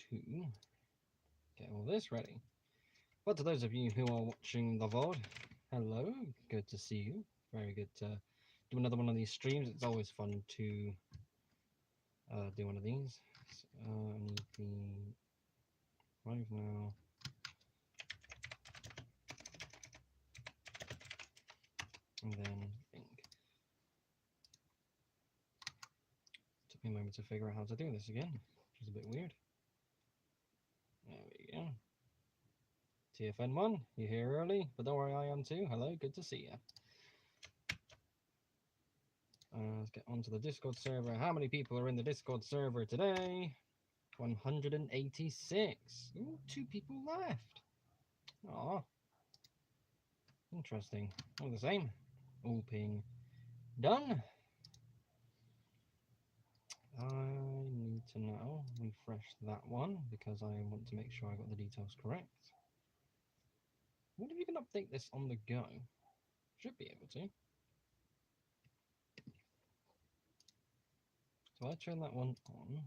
to get all this ready. But to those of you who are watching the VOD, hello, good to see you. Very good to do another one of these streams. It's always fun to do one of these. So, I need the live now. And then think. Took me a moment to figure out how to do this again, which is a bit weird. There we go. TFN1, you're here early, but don't worry, I am too. Hello, good to see you. Let's get onto the Discord server. How many people are in the Discord server today? 186. Ooh, 2 people left. Aw. Interesting. All the same. All ping done. I need to now refresh that one because I want to make sure I got the details correct. What if you can update this on the go? Should be able to. So I turn that one on.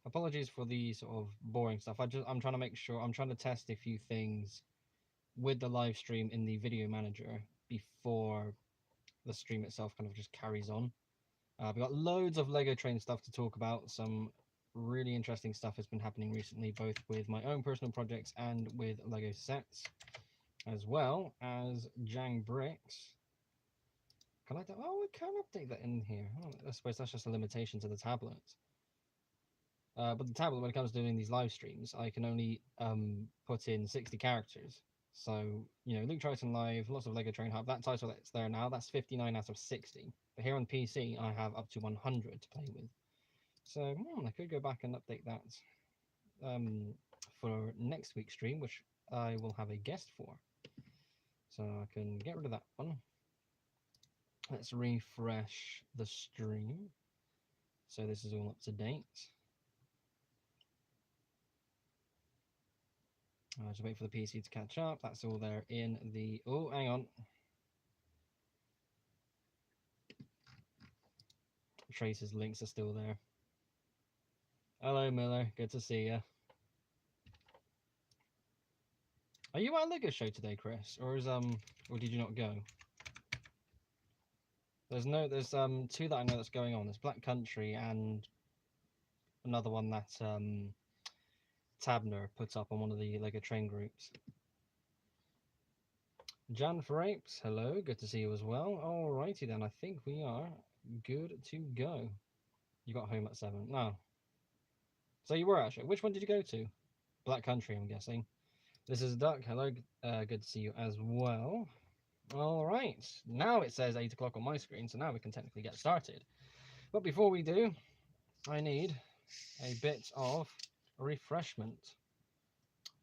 Apologies for the sort of boring stuff. I'm trying to make sure, I'm trying to test a few things with the live stream in the video manager before the stream itself kind of just carries on. We've got loads of Lego Train stuff to talk about. Some really interesting stuff has been happening recently, both with my own personal projects and with Lego sets, as well as Jang Bricks. Can I do? Oh, we can update that in here. Oh, I suppose that's just a limitation to the tablet. But the tablet, when it comes to doing these live streams, I can only put in 60 characters. So, you know, Luke Triton Live, lots of Lego Train Hub, that title that's there now, that's 59 out of 60. But here on PC, I have up to 100 to play with. So, I could go back and update that for next week's stream, which I will have a guest for. So I can get rid of that one. Let's refresh the stream. So this is all up to date. Just wait for the PC to catch up. That's all there in the... Oh, hang on. Trace's links are still there. Hello, Miller. Good to see you. Are you at a Lego show today, Chris? Or did you not go? There's 2 that I know that's going on. There's Black Country and another one that Tabner puts up on one of the Lego Train groups. Jan for Apes, hello, good to see you as well. Alrighty then, I think we are good to go. You got home at 7. No. So you were actually. Which one did you go to? Black Country, I'm guessing. This is Duck, hello, good to see you as well. Alright, now it says 8 o'clock on my screen, so now we can technically get started. But before we do, I need a bit of refreshment.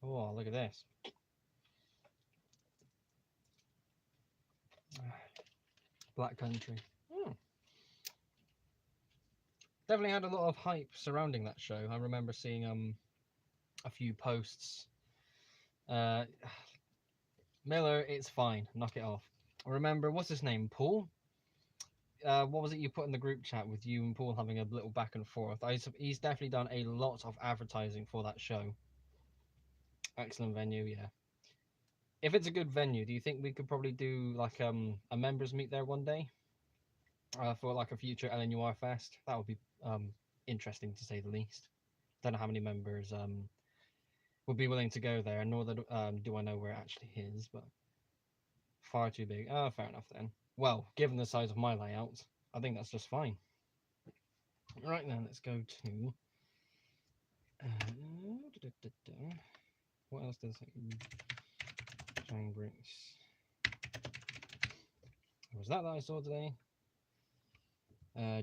Oh, look at this. Black Country. Definitely had a lot of hype surrounding that show. I remember seeing a few posts. Miller, it's fine. Knock it off. Remember, what's his name? Paul? What was it you put in the group chat with you and Paul having a little back and forth? He's definitely done a lot of advertising for that show. Excellent venue, yeah. If it's a good venue, do you think we could probably do like a members meet there one day? For like a future LNUR Fest? That would be interesting to say the least. Don't know how many members would be willing to go there, nor do I know where it actually is, but far too big. Oh, fair enough then. Well, given the size of my layout, I think that's just fine. Right now, let's go to... what else does it... Jang Bricks. Was that I saw today?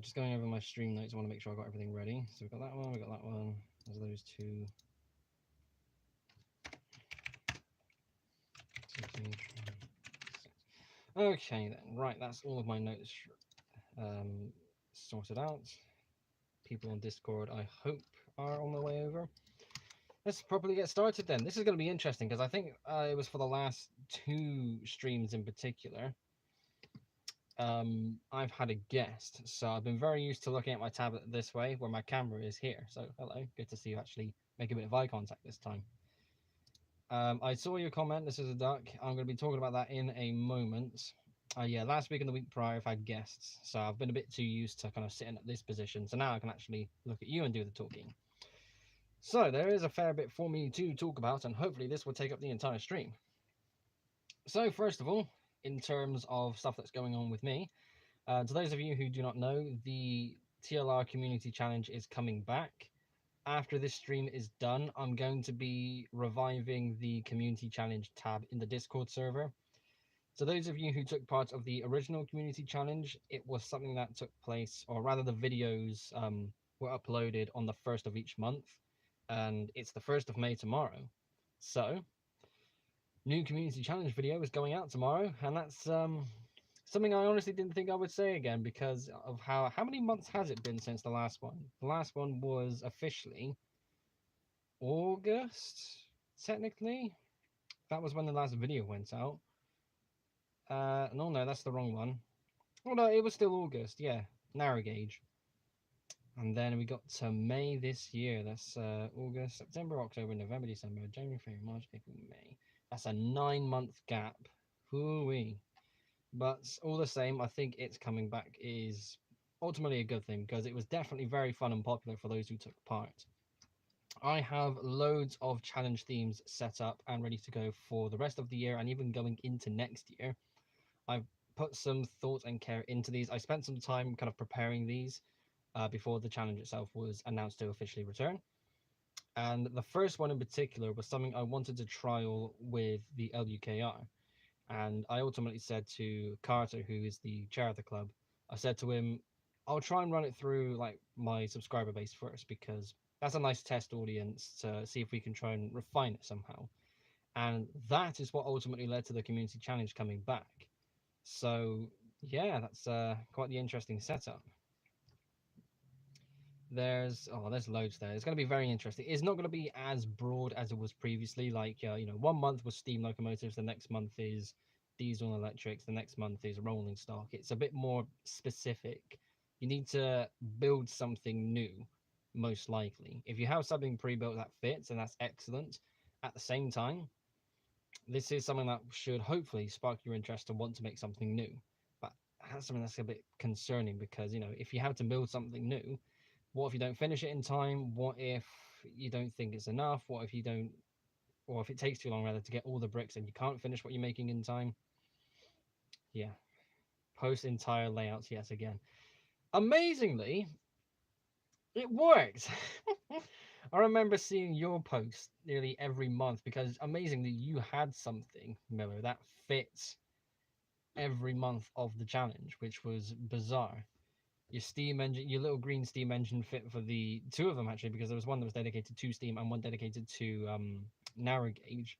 Just going over my stream notes, I want to make sure I got everything ready. So we've got that one, we've got that one. There's those 2. Okay then, right, that's all of my notes sorted out. People on Discord, I hope, are on their way over. Let's properly get started then. This is going to be interesting because I think it was for the last 2 streams in particular. I've had a guest, so I've been very used to looking at my tablet this way, where my camera is here. So hello, good to see you actually make a bit of eye contact this time. I saw your comment. This is a duck. I'm going to be talking about that in a moment. Yeah, last week and the week prior, I've had guests, so I've been a bit too used to kind of sitting at this position. So now I can actually look at you and do the talking. So there is a fair bit for me to talk about, and hopefully this will take up the entire stream. So first of all, in terms of stuff that's going on with me, to those of you who do not know, the TLR Community Challenge is coming back. After this stream is done, I'm going to be reviving the Community Challenge tab in the Discord server. So those of you who took part of the original Community Challenge, it was something that took place, or rather the videos were uploaded on the 1st of each month, and it's the 1st of May tomorrow. So, new Community Challenge video is going out tomorrow, and that's something I honestly didn't think I would say again because of how many months has it been since the last one? The last one was officially August, technically. That was when the last video went out. No, that's the wrong one. Oh no, it was still August, yeah. Narrow gauge. And then we got to May this year. That's August, September, October, November, December, January, February, March, April, May. That's a 9-month gap. Hoo-wee. But all the same, I think it's coming back is ultimately a good thing because it was definitely very fun and popular for those who took part. I have loads of challenge themes set up and ready to go for the rest of the year and even going into next year. I've put some thought and care into these. I spent some time kind of preparing these before the challenge itself was announced to officially return. And the first one in particular was something I wanted to trial with the LUKR. And I ultimately said to Carter, who is the chair of the club, I said to him, I'll try and run it through like my subscriber base first because that's a nice test audience to see if we can try and refine it somehow. And that is what ultimately led to the community challenge coming back. So yeah, that's quite the interesting setup. There's loads there. It's going to be very interesting. It's not going to be as broad as it was previously. Like 1 month was steam locomotives, the next month is diesel and electrics, the next month is rolling stock. It's a bit more specific. You need to build something new, most likely. If you have something pre-built that fits, and that's excellent. At the same time, this is something that should hopefully spark your interest to want to make something new. But that's something that's a bit concerning because if you have to build something new, what if you don't finish it in time? What if you don't think it's enough? What if you don't, or if it takes too long rather to get all the bricks and you can't finish what you're making in time? Yeah. Post entire layouts yet again. Amazingly, it worked. I remember seeing your post nearly every month because amazingly you had something, Miller, that fits every month of the challenge, which was bizarre. Your steam engine, your little green steam engine fit for the two of them actually, because there was one that was dedicated to steam and one dedicated to narrow gauge.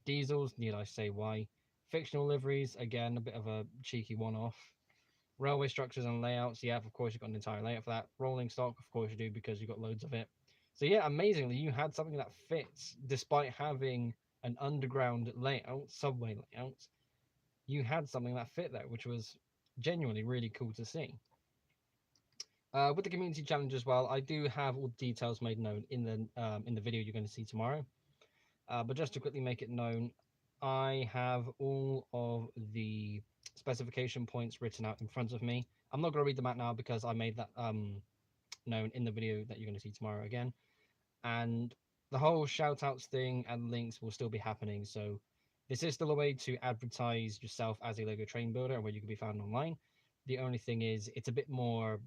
Diesels, need I say why? Fictional liveries, again, a bit of a cheeky one-off. Railway structures and layouts, yeah, of course you've got an entire layout for that. Rolling stock, of course you do, because you've got loads of it. So yeah, amazingly, you had something that fits, despite having an underground layout, subway layout. You had something that fit there, which was genuinely really cool to see. With the community challenge as well, I do have all the details made known in the video you're going to see tomorrow. But just to quickly make it known, I have all of the specification points written out in front of me. I'm not going to read them out now because I made that known in the video that you're going to see tomorrow again. And the whole shout outs thing and links will still be happening. So this is still a way to advertise yourself as a Lego train builder and where you can be found online. The only thing is it's a bit more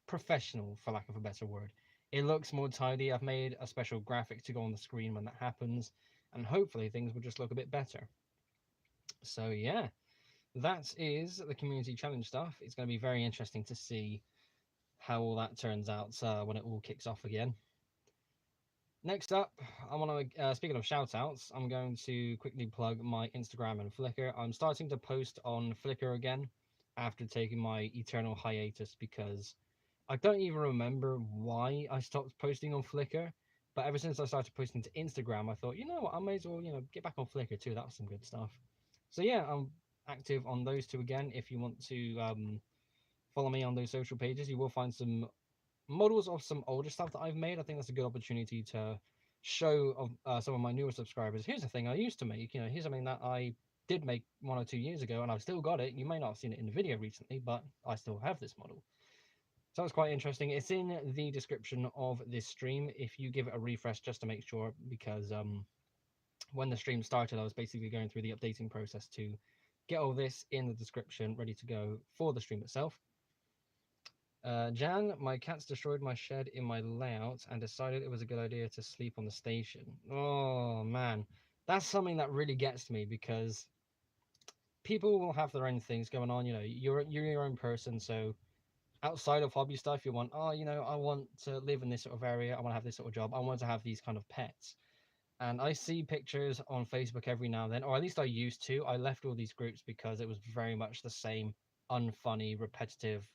professional, for lack of a better word. It looks more tidy. I've made a special graphic to go on the screen when that happens, and hopefully things will just look a bit better. So yeah, that is the community challenge stuff. It's going to be very interesting to see how all that turns out when it all kicks off again. Next up, I want to, speaking of shout outs, I'm going to quickly plug my Instagram and Flickr. I'm starting to post on Flickr again after taking my eternal hiatus because I don't even remember why I stopped posting on Flickr, but ever since I started posting to Instagram, I thought, you know what, I may as well, get back on Flickr too. That was some good stuff. So yeah, active on those two again. If you want to follow me on those social pages, you will find some models of some older stuff that I've made. I think that's a good opportunity to show of some of my newer subscribers. Here's a thing I used to make. You know, here's something that I did make 1 or 2 years ago, and I've still got it. You may not have seen it in the video recently, but I still have this model. So that's quite interesting. It's in the description of this stream if you give it a refresh just to make sure, because when the stream started, I was basically going through the updating process to get all this in the description ready to go for the stream itself. Jan, my cats destroyed my shed in my layout and decided it was a good idea to sleep on the station. Oh man, that's something that really gets to me, because people will have their own things going on. You know, you're your own person, so outside of hobby stuff, you want, oh, you know, I want to live in this sort of area, I want to have this sort of job, I want to have these kind of pets. And I see pictures on Facebook every now and then, or at least I used to. I left all these groups because it was very much the same unfunny, repetitive,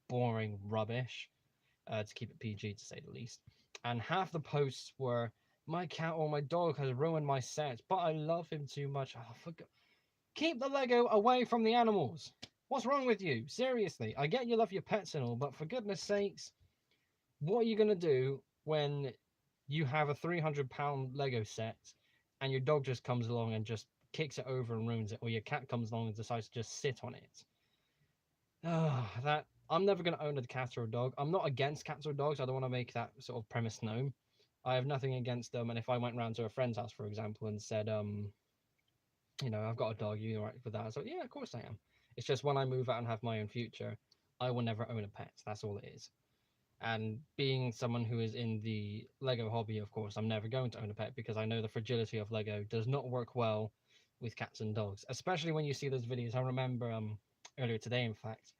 boring rubbish, to keep it PG to say the least. And half the posts were, my cat or my dog has ruined my set, but I love him too much. Oh, keep the Lego away from the animals. What's wrong with you? Seriously, I get you love your pets and all, but for goodness sakes, what are you going to do when you have a £300 Lego set and your dog just comes along and just kicks it over and ruins it, or your cat comes along and decides to just sit on it? That I'm never going to own a cat or a dog. I'm not against cats or dogs. I don't want to make that sort of premise known. I have nothing against them. And if I went round to a friend's house, for example, and said, you know, I've got a dog, you all right with that? So yeah, of course I am. It's just when I move out and have my own future, I will never own a pet. That's all it is. And being someone who is in the Lego hobby, of course, I'm never going to own a pet, because I know the fragility of Lego does not work well with cats and dogs, especially when you see those videos. I remember earlier today, in fact,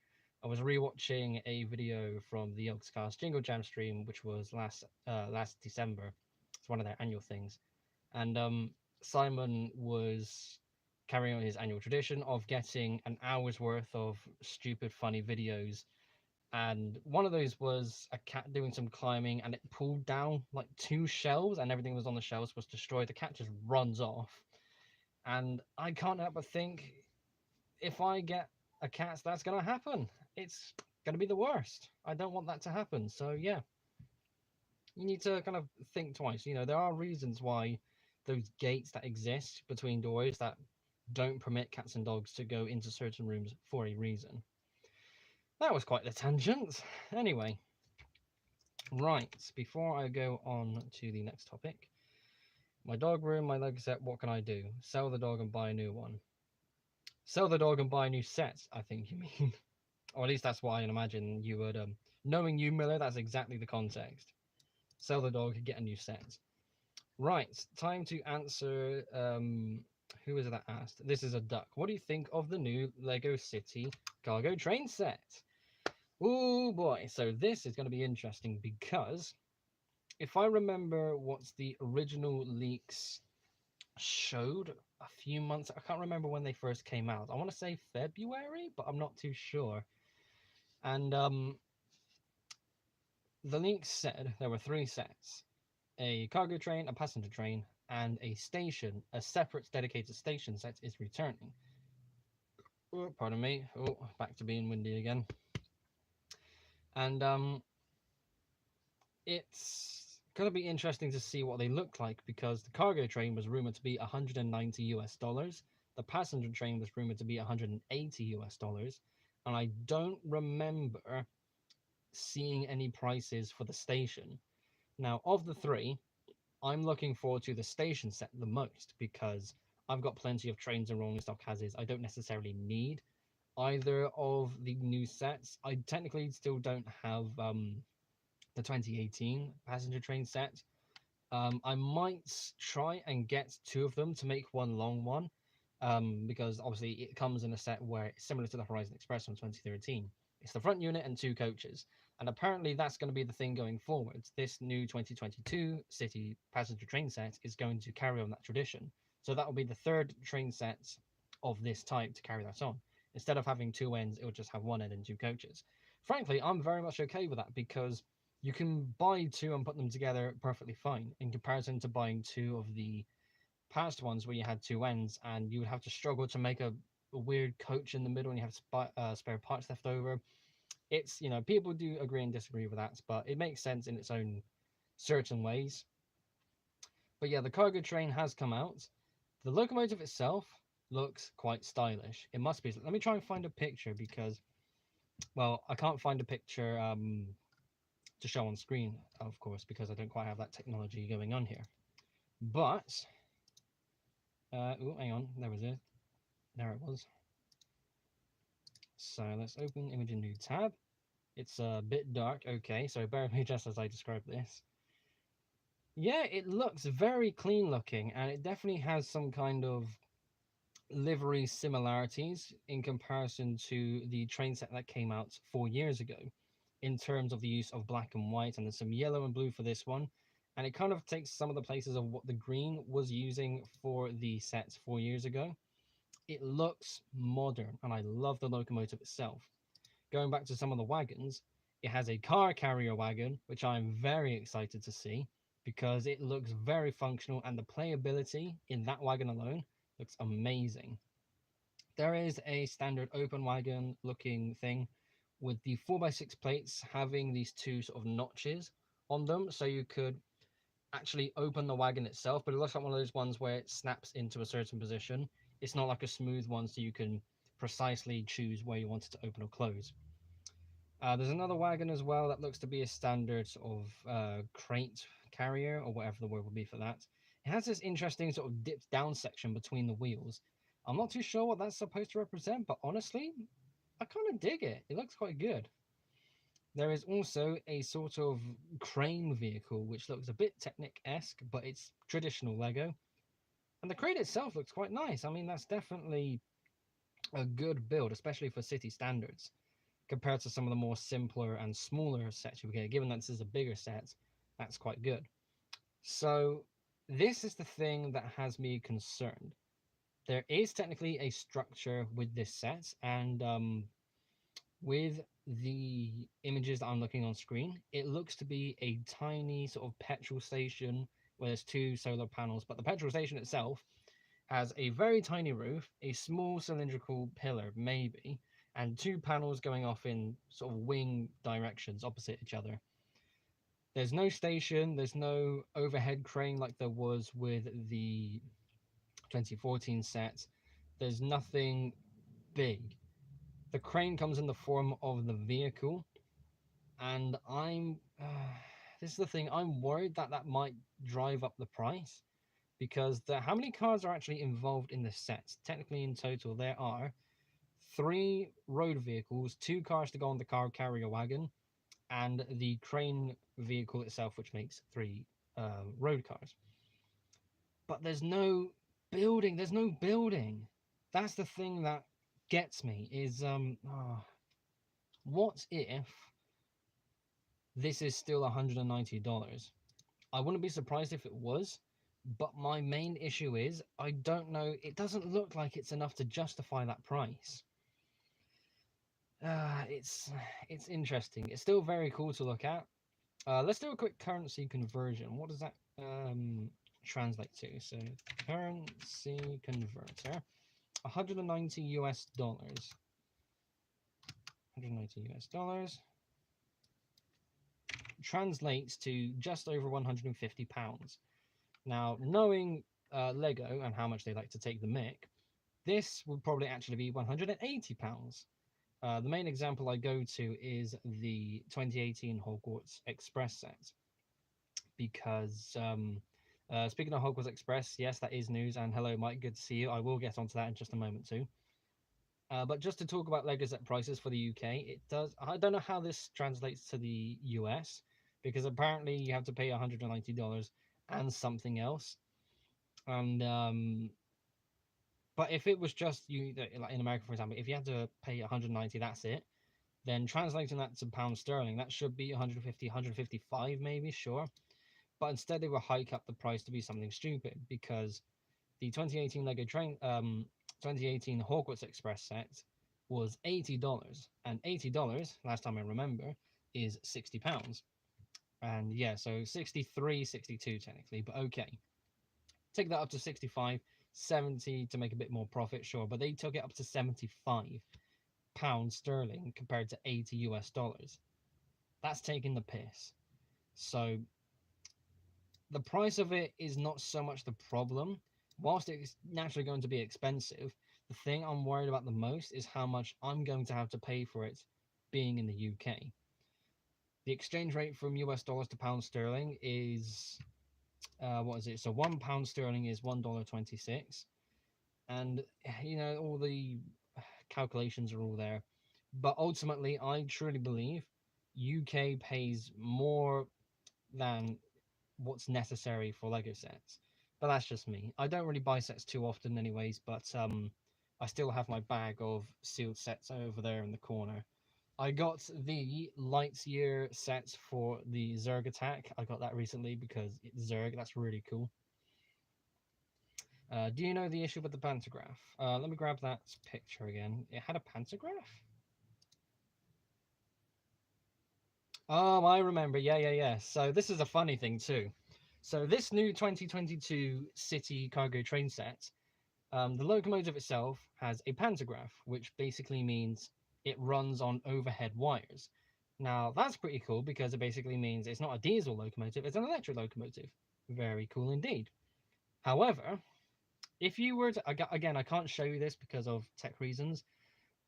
I was rewatching a video from the Yogscast Jingle Jam stream, which was last December. It's one of their annual things, and Simon was carrying on his annual tradition of getting an hour's worth of stupid, funny videos. And one of those was a cat doing some climbing, and it pulled down like 2 shelves, and everything was on the shelves was destroyed. The cat just runs off, and I can't help but think, if I get a cat, that's going to happen. It's going to be the worst. I don't want that to happen. So yeah, you need to kind of think twice. You know, there are reasons why those gates that exist between doors that don't permit cats and dogs to go into certain rooms for a reason. That was quite the tangent. Anyway, right, before I go on to the next topic, my dog ruined my Lego set. What can I do? Sell the dog and buy a new one. Sell the dog and buy a new set, I think you mean. Or at least that's what I imagine you would. Knowing you, Miller, that's exactly the context. Sell the dog, get a new set. Right, time to answer. Who is it that asked? This is a duck. What do you think of the new Lego City cargo train set? Oh boy, so this is going to be interesting, because if I remember what the original leaks showed a few months, I can't remember when they first came out. I want to say February, but I'm not too sure. And the leaks said there were 3 sets: a cargo train, a passenger train, and a station. A separate dedicated station set is returning. Oh, pardon me. Oh, back to being windy again. And it's going to be interesting to see what they look like, because the cargo train was rumored to be $190. The passenger train was rumored to be $180, and I don't remember seeing any prices for the station. Now, of the 3, I'm looking forward to the station set the most, because I've got plenty of trains and rolling stock as is. I don't necessarily need either of the new sets. I technically still don't have the 2018 passenger train set. I might try and get 2 of them to make one long one, because obviously it comes in a set where it's similar to the Horizon Express from 2013. It's the front unit and 2 coaches, and apparently that's going to be the thing going forward. This new 2022 City passenger train set is going to carry on that tradition. So that will be the 3rd train set of this type to carry that on. Instead of having 2 ends, it will just have 1 end and 2 coaches. Frankly, I'm very much okay with that, because you can buy 2 and put them together perfectly fine, in comparison to buying 2 of the past ones where you had 2 ends and you would have to struggle to make a a weird coach in the middle and you have spare parts left over. It's, you know, people do agree and disagree with that, but it makes sense in its own certain ways. But yeah, the cargo train has come out. The locomotive itself looks quite stylish. It must be. Let me try and find a picture because, well, I can't find a picture to show on screen, of course, because I don't quite have that technology going on here. But, oh, hang on, there was it. There it was. So let's open image in new tab. It's a bit dark, okay, so bear with me just as I describe this. Yeah, it looks very clean looking, and it definitely has some kind of livery similarities in comparison to the train set that came out 4 years ago, in terms of the use of black and white, and there's some yellow and blue for this one. And it kind of takes some of the places of what the green was using for the sets 4 years ago. It looks modern, and I love the locomotive itself. Going back to some of the wagons, it has a car carrier wagon, which I'm very excited to see because it looks very functional and the playability in that wagon alone looks amazing. There is a standard open wagon looking thing with the 4x6 plates having these two sort of notches on them, so you could actually open the wagon itself, but it looks like one of those ones where it snaps into a certain position. It's not like a smooth one, so you can precisely choose where you want it to open or close. There's another wagon as well that looks to be a standard sort of crate carrier, or whatever the word would be for that. It has this interesting sort of dipped down section between the wheels. I'm not too sure what that's supposed to represent, but honestly, I kind of dig it. It looks quite good. There is also a sort of crane vehicle, which looks a bit Technic-esque, but it's traditional Lego. And the crane itself looks quite nice. I mean, that's definitely a good build, especially for city standards, compared to some of the more simpler and smaller sets you get. Given that this is a bigger set, that's quite good. So this is the thing that has me concerned. There is technically a structure with this set, and with the images that I'm looking on screen, it looks to be a tiny sort of petrol station where there's two solar panels, but the petrol station itself has a very tiny roof, a small cylindrical pillar, maybe, and two panels going off in sort of wing directions opposite each other. There's no station, there's no overhead crane like there was with the 2014 set. There's nothing big. The crane comes in the form of the vehicle, and this is the thing, I'm worried that that might drive up the price because how many cars are actually involved in the set? Technically, in total, there are 3 road vehicles, 2 cars to go on the car carrier wagon, and the crane vehicle itself, which makes 3 road cars. But there's no building. There's no building. That's the thing that gets me. Is what if this is still $190? I wouldn't be surprised if it was, but my main issue is I don't know. It doesn't look like it's enough to justify that price. It's interesting. It's still very cool to look at. Let's do a quick currency conversion. What does that translate to? So currency converter, 190 US dollars. 190 US dollars translates to just over 150 pounds. Now, knowing Lego and how much they like to take the mick, this would probably actually be 180 pounds. The main example I go to is the 2018 Hogwarts Express set, because speaking of Hogwarts Express, yes, that is news. And hello, Mike, good to see you. I will get onto that in just a moment too. But just to talk about Lego set prices for the UK, it does. I don't know how this translates to the US, because apparently you have to pay $190 and something else. And but if it was just you, like in America, for example, if you had to pay 190, that's it. Then translating that to pound sterling, that should be 150, 155 maybe, sure. But instead they will hike up the price to be something stupid, because the 2018 Lego Train 2018 Hogwarts Express set was $80, and $80 last time I remember is £60. And yeah, so 63, 62 technically, but okay. Take that up to 65. 70 to make a bit more profit, sure, but they took it up to 75 pounds sterling compared to 80 US dollars. That's taking the piss. So the price of it is not so much the problem. Whilst it's naturally going to be expensive, the thing I'm worried about the most is how much I'm going to have to pay for it being in the UK. The exchange rate from US dollars to pound sterling is, what is it? So £1 sterling is $1.26. And, all the calculations are all there. But ultimately, I truly believe UK pays more than what's necessary for Lego sets. But that's just me. I don't really buy sets too often anyways, but I still have my bag of sealed sets over there in the corner. I got the Lightyear sets for the Zerg attack. I got that recently because it's Zerg. That's really cool. Do you know the issue with the pantograph? Let me grab that picture again. It had a pantograph? Oh, I remember. Yeah. So this is a funny thing too. So this new 2022 city cargo train set, the locomotive itself has a pantograph, which basically means it runs on overhead wires. Now that's pretty cool because it basically means it's not a diesel locomotive, it's an electric locomotive. Very cool indeed. However, if you were to, again, I can't show you this because of tech reasons,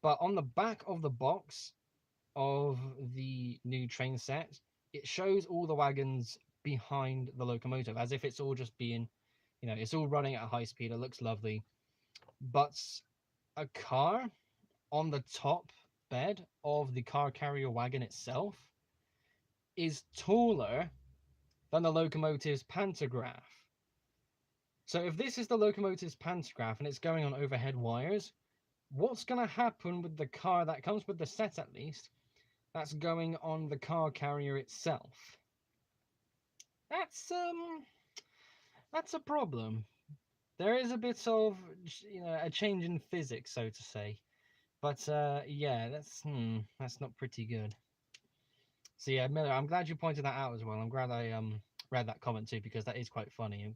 but on the back of the box of the new train set, it shows all the wagons behind the locomotive as if it's all just being, it's all running at a high speed. It looks lovely. But a car on the top bed of the car carrier wagon itself is taller than the locomotive's pantograph. So if this is the locomotive's pantograph and it's going on overhead wires, what's going to happen with the car that comes with the set, at least, that's going on the car carrier itself? That's a problem. There is a bit of, a change in physics, so to say. But yeah, that's not pretty good. So yeah, Miller, I'm glad you pointed that out as well. I'm glad I read that comment too, because that is quite funny and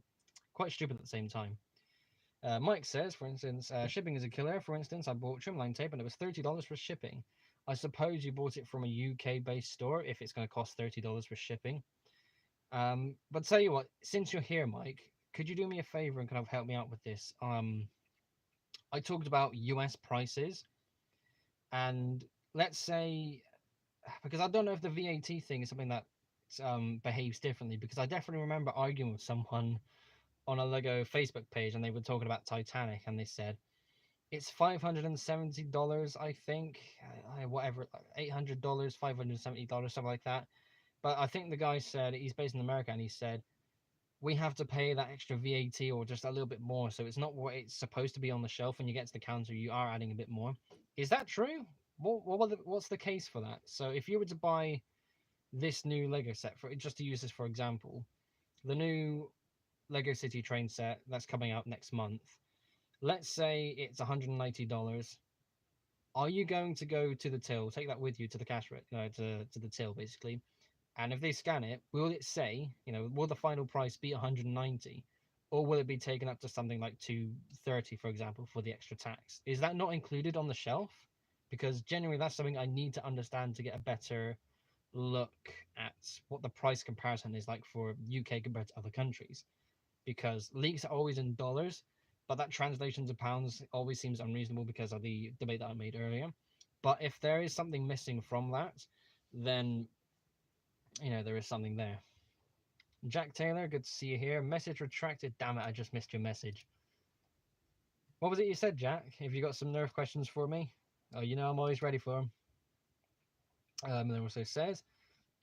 quite stupid at the same time. Mike says, for instance, shipping is a killer. For instance, I bought trimline tape and it was $30 for shipping. I suppose you bought it from a UK-based store if it's going to cost $30 for shipping. But tell you what, since you're here, Mike, could you do me a favor and kind of help me out with this? I talked about US prices, and let's say, because I don't know if the VAT thing is something that behaves differently, because I definitely remember arguing with someone on a Lego Facebook page, and they were talking about Titanic, and they said it's $570, I think, whatever, $800, $570, something like that. But I think the guy said, he's based in America, and he said we have to pay that extra VAT or just a little bit more, so it's not what it's supposed to be on the shelf. When you get to the counter, you are adding a bit more. Is that true? What's the case for that? So if you were to buy this new Lego set, for just to use this for example, the new Lego City train set that's coming out next month, let's say it's $190. Are you going to go to the till, take that with you to the cash to the till basically, and if they scan it, will it say, will the final price be 190, or will it be taken up to something like 230, for example, for the extra tax? Is that not included on the shelf? Because generally that's something I need to understand to get a better look at what the price comparison is like for UK compared to other countries. Because leaks are always in dollars, but that translation to pounds always seems unreasonable because of the debate that I made earlier. But if there is something missing from that, then there is something there. Jack Taylor, good to see you here. Message retracted. Damn it, I just missed your message. What was it you said, Jack? Have you got some Nerf questions for me? Oh, I'm always ready for them. And then also says,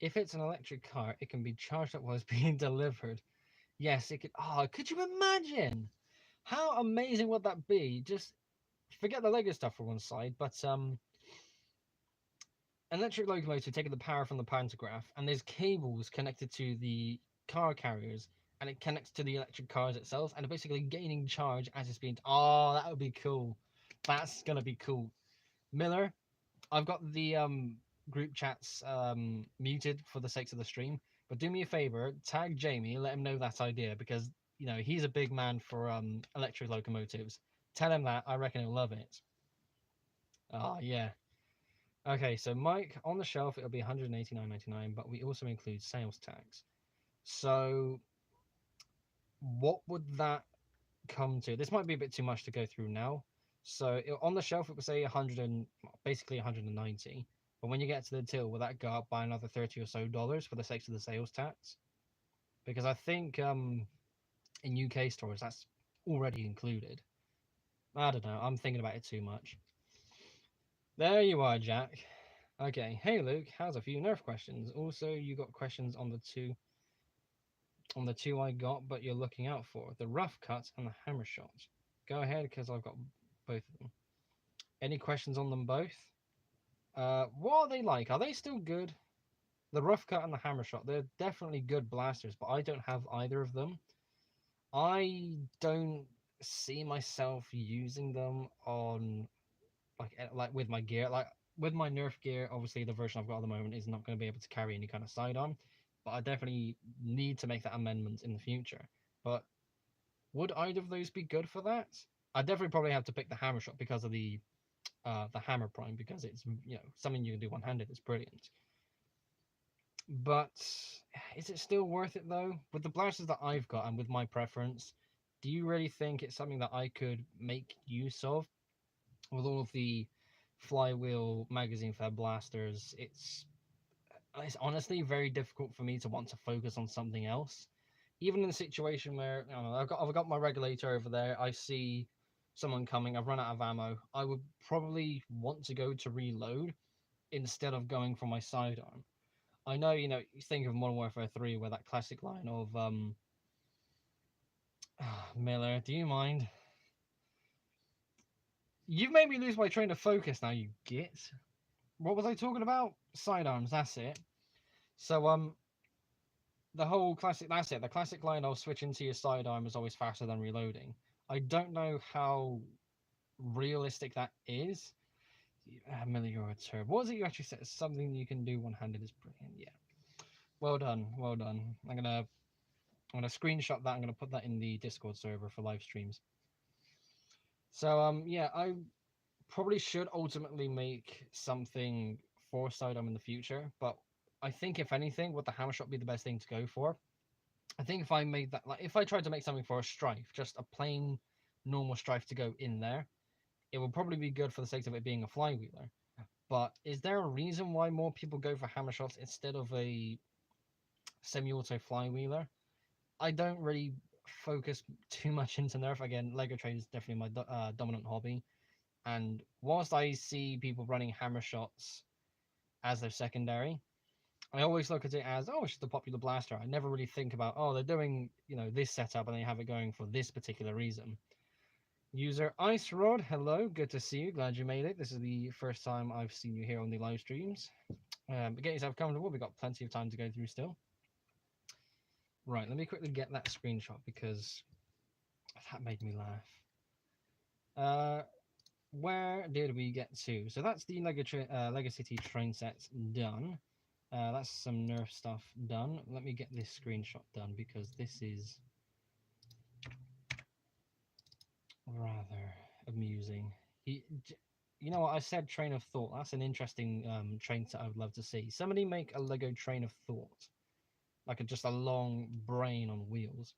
if it's an electric car, it can be charged up while it's being delivered. Yes, it could. Oh, could you imagine? How amazing would that be? Just forget the Lego stuff for one side, but electric locomotive taking the power from the pantograph, and there's cables connected to the car carriers, and it connects to the electric cars itself, and basically gaining charge as it's being. Oh, that would be cool. That's gonna be cool. Miller, I've got the group chats muted for the sakes of the stream, but do me a favor, tag Jamie, let him know that idea, because you know, he's a big man for electric locomotives. Tell him that. I reckon he'll love it. Ah, yeah. Okay, so Mike, on the shelf it'll be 189.99, but we also include sales tax. So what would that come to? This might be a bit too much to go through now. So on the shelf it would say 100 and basically 190. But when you get to the till, will that go up by another 30 or so dollars for the sake of the sales tax? Because I think in UK stores that's already included. I don't know. I'm thinking about it too much. There you are, Jack. Okay. Hey, Luke. How's a few Nerf questions? Also, you got questions on the two I got, but you're looking out for the rough cut and the hammer shot. Go ahead, because I've got both of them. Any questions on them both? What are they like? Are they still good? The rough cut and the hammer shot, they're definitely good blasters, but I don't have either of them. I don't see myself using them on like with my gear. Like with my Nerf gear, obviously the version I've got at the moment is not going to be able to carry any kind of sidearm, but I definitely need to make that amendment in the future. But would either of those be good for that? I definitely probably have to pick the hammer shot because of the hammer prime, because it's, you know, something you can do one handed. It's brilliant. But is it still worth it though? With the blasters that I've got and with my preference, do you really think it's something that I could make use of? With all of the flywheel magazine fed blasters, it's honestly very difficult for me to want to focus on something else. Even in a situation where, you know, I've got my regulator over there, I see someone coming, I've run out of ammo, I would probably want to go to reload instead of going for my sidearm. I know, you know, you think of Modern Warfare 3 where that classic line of Miller, do you mind? You've made me lose my train of focus now, you git. What was I talking about? Sidearms, that's it. So the whole classic, that's it. The classic line of switching to your sidearm is always faster than reloading. I don't know how realistic that is. Miller, you're a turd. What was it you actually said? Something you can do one-handed is brilliant. Yeah. Well done, well done. I'm gonna screenshot that. I'm gonna put that in the Discord server for live streams. So yeah, I probably should ultimately make something for sidearm in the future, but I think if anything, would the hammer shot be the best thing to go for? I think if I made that, like, if I tried to make something for a strife, just a plain normal strife to go in there, it would probably be good for the sake of it being a flywheeler. But is there a reason why more people go for hammer shots instead of a semi-auto flywheeler? I don't really focus too much into Nerf. Again, Lego trade is definitely my dominant hobby. And whilst I see people running hammer shots as their secondary, I always look at it as, oh, it's just a popular blaster. I never really think about, oh, they're doing, you know, this setup and they have it going for this particular reason. User Ice Rod, hello, good to see you. Glad you made it. This is the first time I've seen you here on the live streams. But get yourself comfortable. We've got plenty of time to go through still. Right, let me quickly get that screenshot because that made me laugh. Where did we get to? So that's the Lego City train sets done. That's some Nerf stuff done. Let me get this screenshot done because this is rather amusing. You know what? I said train of thought. That's an interesting train set I would love to see. Somebody make a Lego train of thought, like just a long brain on wheels.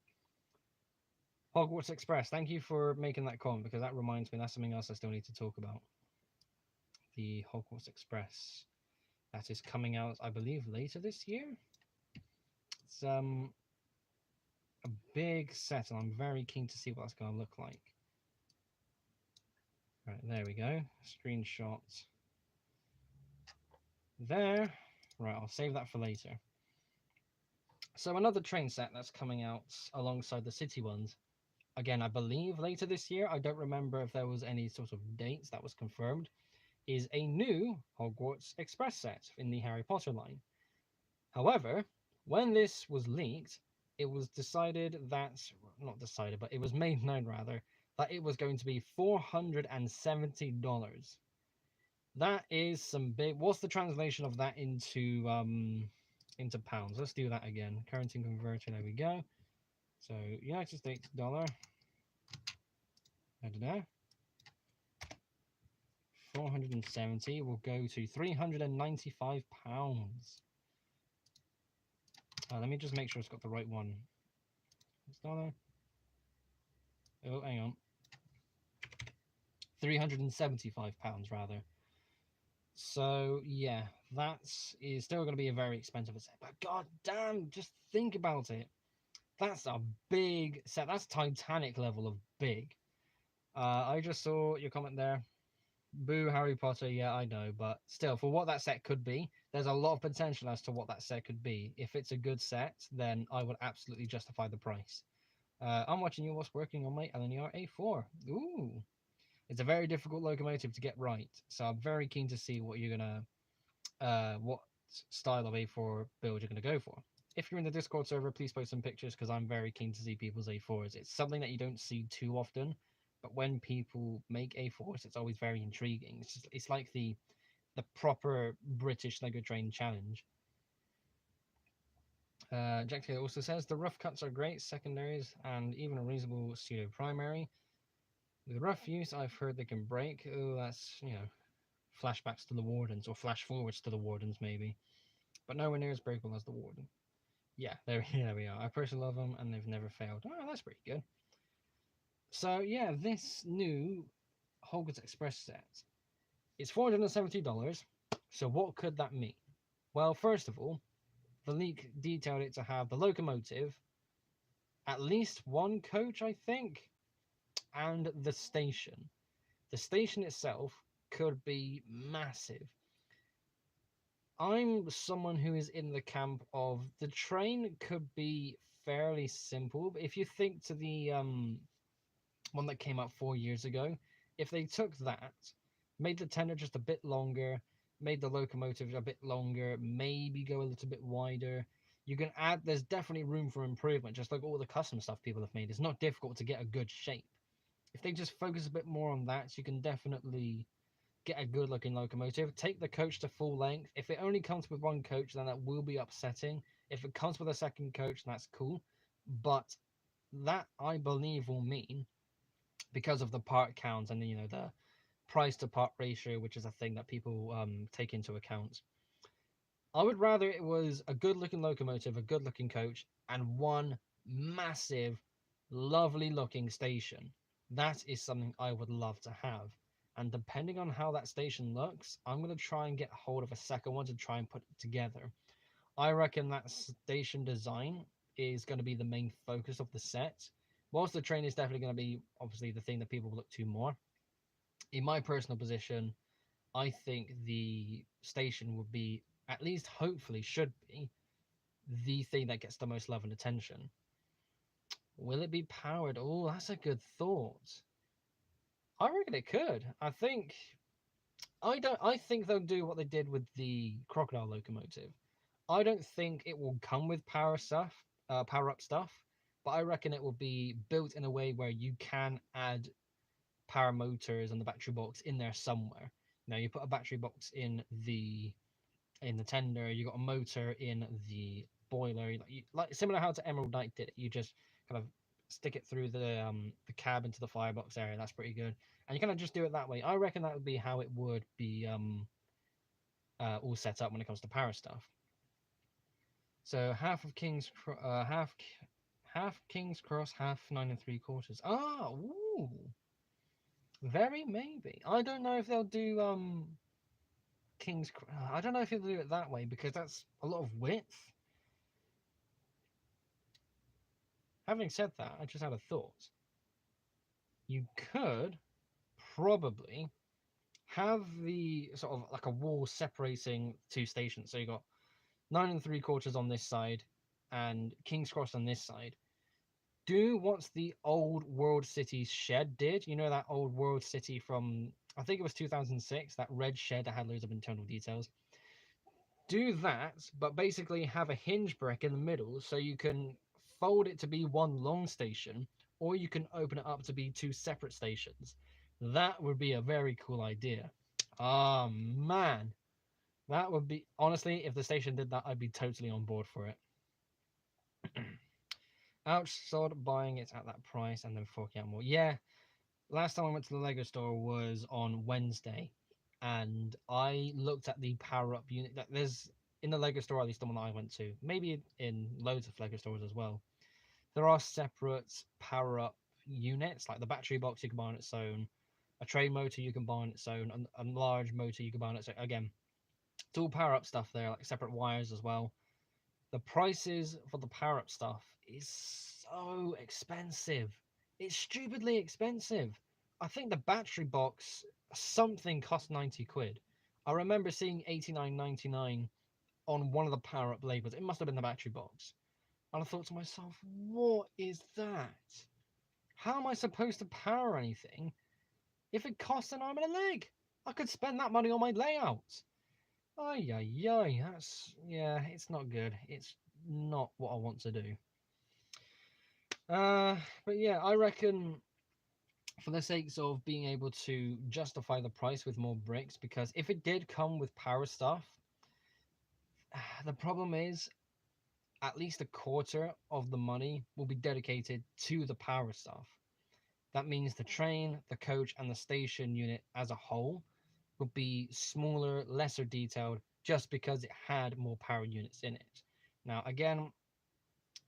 Hogwarts Express. Thank you for making that comment because that reminds me that's something else I still need to talk about. The Hogwarts Express that is coming out, I believe, later this year. It's a big set, and I'm very keen to see what that's going to look like. Right, there we go. Screenshot there. Right, I'll save that for later. So another train set that's coming out alongside the city ones. Again, I believe later this year. I don't remember if there was any sort of dates that was confirmed. Is a new Hogwarts Express set in the Harry Potter line. However, when this was leaked, it was decided that, not decided, but it was made known rather, that it was going to be $470. That is some big. What's the translation of that into pounds? Let's do that again. Currency converter. There we go. So United States dollar. I don't know. 470 will go to £395. Let me just make sure it's got the right one. It's dollar. Oh, hang on. £375 rather. So yeah, that's is still going to be a very expensive set. But god damn, just think about it. That's a big set. That's Titanic level of big. I just saw your comment there. Boo Harry Potter, yeah, I know, but still, for what that set could be, there's a lot of potential as to what that set could be. If it's a good set, then I would absolutely justify the price. I'm watching you. What's working on my LNER A4? Ooh, it's a very difficult locomotive to get right, so I'm very keen to see what you're gonna, what style of A4 build you're gonna go for. If you're in the Discord server, please post some pictures because I'm very keen to see people's A4s. It's something that you don't see too often, but when people make A4s, it's always very intriguing. It's like the proper British Lego Train challenge. Jack Taylor also says the rough cuts are great, secondaries, and even a reasonable pseudo primary. With rough use, I've heard they can break. Oh, that's, flashbacks to the Wardens, or flash forwards to the Wardens, maybe. But nowhere near as breakable as the Warden. Yeah, there we are. I personally love them, and they've never failed. Oh, that's pretty good. So, yeah, this new Hogwarts Express set, it's $470. So what could that mean? Well, first of all, the leak detailed it to have the locomotive, at least one coach, I think, and the station. The station itself could be massive. I'm someone who is in the camp of the train could be fairly simple. But if you think to the one that came out 4 years ago, if they took that, made the tender just a bit longer, made the locomotive a bit longer, maybe go a little bit wider, you can add, there's definitely room for improvement, just like all the custom stuff people have made. It's not difficult to get a good shape. If they just focus a bit more on that, you can definitely get a good looking locomotive. Take the coach to full length. If it only comes with one coach, then that will be upsetting. If it comes with a second coach, that's cool. But that, I believe, will mean, because of the part count and the price to part ratio, which is a thing that people take into account, I would rather it was a good looking locomotive, a good looking coach, and one massive, lovely looking station. That is something I would love to have. And depending on how that station looks, I'm going to try and get hold of a second one to try and put it together. I reckon that station design is going to be the main focus of the set. Whilst the train is definitely going to be obviously the thing that people look to more. In my personal position, I think the station would be, at least hopefully should be, the thing that gets the most love and attention. Will it be powered? Oh, that's a good thought. I reckon it could. I think they'll do what they did with the crocodile locomotive. I don't think it will come with power up stuff, but I reckon it will be built in a way where you can add power motors and the battery box in there somewhere. Now you put a battery box in the tender, you got a motor in the boiler, like similar how to Emerald Knight did it. You just kind of stick it through the cab into the firebox area. That's pretty good, and you kind of just do it that way. I reckon that would be how it would be all set up when it comes to power stuff. So half of King's half King's Cross, half 9 3/4. Ah, ooh, very maybe. I don't know if they'll do I don't know if they'll do it that way because that's a lot of width. Having said that, I just had a thought. You could probably have the sort of like a wall separating two stations. So you got 9 3/4 on this side and King's Cross on this side. Do what the old World City shed did. You know that old World City from, I think it was 2006, that red shed that had loads of internal details. Do that, but basically have a hinge brick in the middle so you can fold it to be one long station, or you can open it up to be two separate stations. That would be a very cool idea. Oh man, that would be, honestly, if the station did that, I'd be totally on board for it. Outside buying it at that price and then forking out more. Yeah, last time I went to the Lego store was on Wednesday, and I looked at the power up unit that there's in the Lego store, at least the one I went to, maybe in loads of Lego stores as well. There are separate power up units, like the battery box you can buy on its own, a train motor you can buy on its own, and a large motor you can buy on its own. Again, it's all power up stuff there, like separate wires as well. The prices for the power up stuff is so expensive. It's stupidly expensive. I think the battery box something cost 90 quid. I remember seeing 89.99 on one of the power up labels. It must have been the battery box. And I thought to myself, what is that? How am I supposed to power anything if it costs an arm and a leg? I could spend that money on my layout. Ay, ay, ay, yeah, it's not good. It's not what I want to do. But yeah, I reckon for the sakes of being able to justify the price with more bricks, because if it did come with power stuff, the problem is at least a quarter of the money will be dedicated to the power stuff. That means the train, the coach, and the station unit as a whole would be smaller, lesser detailed, just because it had more power units in it. Now, again,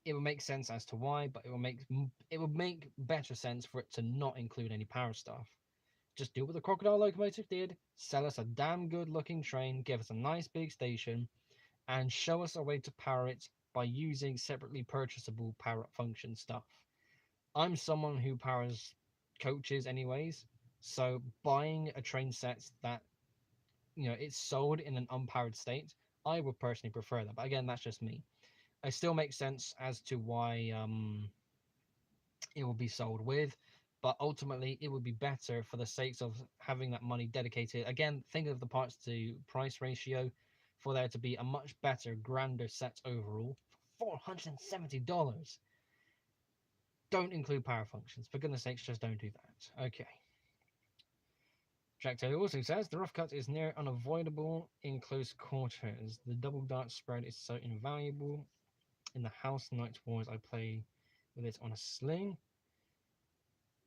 it would make sense as to why, but it would make better sense for it to not include any power stuff. Just do what the Crocodile Locomotive did: sell us a damn good looking train, give us a nice big station, and show us a way to power it by using separately purchasable power up function stuff. I'm someone who powers coaches anyways, so buying a train set that it's sold in an unpowered state, I would personally prefer that. But again, that's just me. It still makes sense as to why it will be sold with, but ultimately it would be better for the sakes of having that money dedicated. Again, think of the parts to price ratio, for there to be a much better, grander set overall for $470. Don't include power functions. For goodness sakes, just don't do that. Okay. Jack Taylor also says the rough cut is near unavoidable in close quarters. The double dart spread is so invaluable. In the House Night Wars, I play with it on a sling.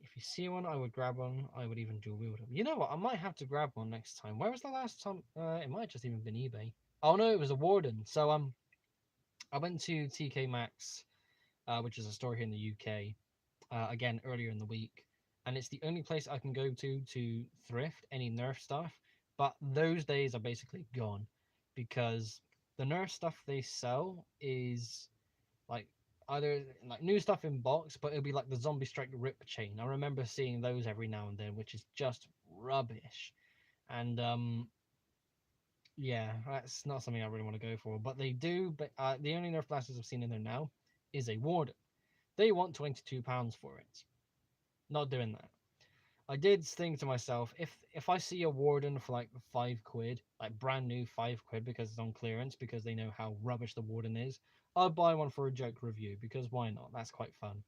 If you see one, I would grab one. I would even dual wield them. You know what? I might have to grab one next time. Where was the last time? It might just even been eBay. Oh no, it was a Warden. So I went to TK Maxx, which is a store here in the UK. Again earlier in the week, and it's the only place I can go to thrift any Nerf stuff. But those days are basically gone because the Nerf stuff they sell is like either like new stuff in box, but it'll be like the Zombie Strike Rip Chain. I remember seeing those every now and then, which is just rubbish. And yeah, that's not something I really want to go for. But they do. But the only Nerf blasters I've seen in there now is a Warden. They want £22 for it. Not doing that. I did think to myself, if I see a Warden for like £5, like brand new £5 because it's on clearance, because they know how rubbish the Warden is, I'll buy one for a joke review, because why not? That's quite fun.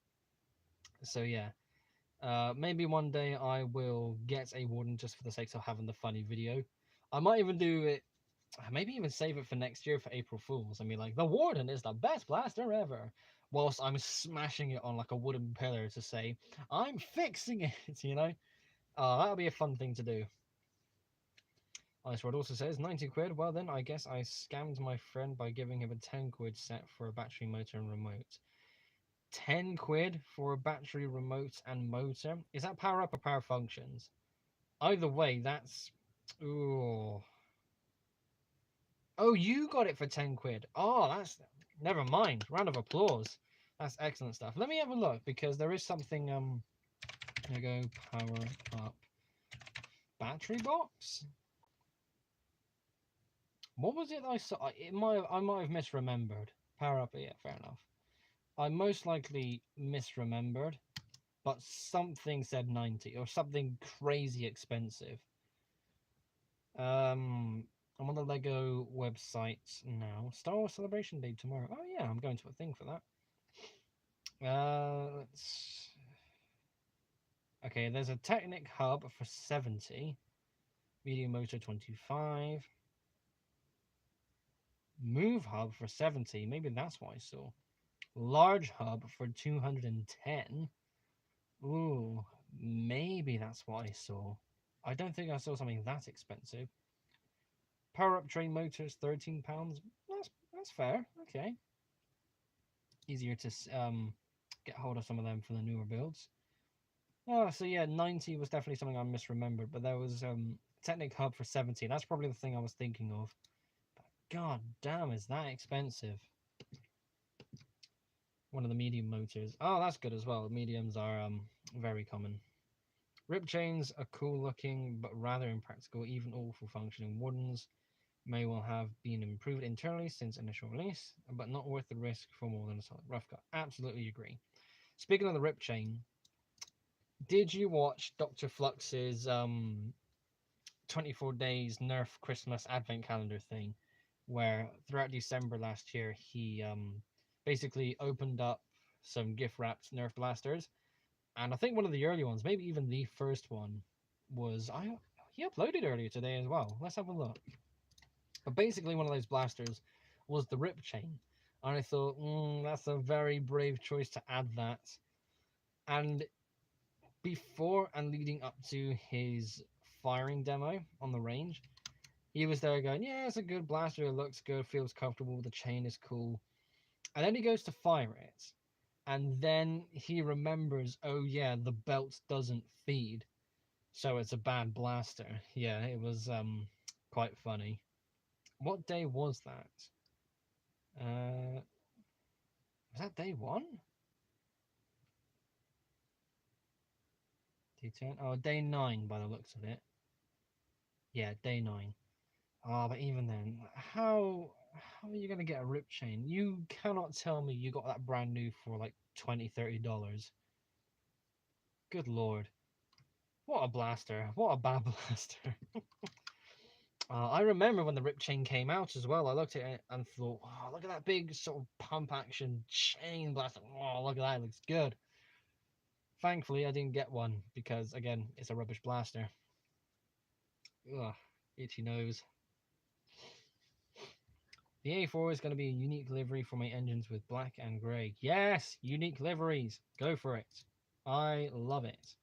So yeah, maybe one day I will get a Warden just for the sake of having the funny video. I might even do it, maybe even save it for next year for April Fools. I mean, like, the Warden is the best blaster ever, whilst I'm smashing it on like a wooden pillar to say, I'm fixing it, you know? That'll be a fun thing to do. Ice Rod also says, 90 quid. Well, then I guess I scammed my friend by giving him a 10 quid set for a battery, motor, and remote. 10 quid for a battery, remote, and motor? Is that power up or power functions? Either way, that's. Ooh. Oh, you got it for 10 quid. Oh, that's. Never mind. Round of applause. That's excellent stuff. Let me have a look, because there is something. There we go. Power up. Battery box? What was it I saw? I might have misremembered. Power up, yeah, fair enough. I most likely misremembered, but something said 90 or something crazy expensive. I'm on the Lego website now. Star Wars Celebration Day tomorrow. Oh yeah, I'm going to a thing for that. Let's. Okay, there's a Technic hub for 70, medium motor 25. Move hub for 70. Maybe that's what I saw. Large hub for 210. Ooh, maybe that's what I saw. I don't think I saw something that expensive. Power up train motors, £13. That's fair. Okay, easier to get hold of some of them for the newer builds. Oh, so yeah, 90 was definitely something I misremembered, but there was Technic Hub for 70. That's probably the thing I was thinking of. But god damn, is that expensive? One of the medium motors. Oh, that's good as well. Mediums are very common. Rip chains are cool looking, but rather impractical. Even awful functioning woodens may well have been improved internally since initial release, but not worth the risk for more than a solid rough cut. Absolutely agree. Speaking of the rip chain, did you watch Dr. Flux's 24 days Nerf Christmas advent calendar thing, where throughout December last year he basically opened up some gift wrapped Nerf blasters, and I think one of the early ones, maybe even the first one, was he uploaded earlier today as well. Let's have a look. But basically, one of those blasters was the Rip Chain, and I thought, that's a very brave choice to add that. And before and leading up to his firing demo on the range, he was there going, yeah, it's a good blaster, it looks good, feels comfortable, the chain is cool. And then he goes to fire it, and then he remembers, oh yeah, the belt doesn't feed, so it's a bad blaster. Yeah, it was quite funny. What day was that? Was that day one? Day 10? Oh, day 9 by the looks of it. Yeah, day 9. Oh, but even then, how are you gonna get a rip chain? You cannot tell me you got that brand new for like $20-30. Good lord. What a blaster. What a bad blaster. I remember when the rip chain came out as well. I looked at it and thought, oh, look at that big sort of pump action chain blaster. Oh, look at that. It looks good. Thankfully, I didn't get one because, again, it's a rubbish blaster. Ugh, itchy nose. The A4 is going to be a unique livery for my engines with black and grey. Yes, unique liveries. Go for it. I love it.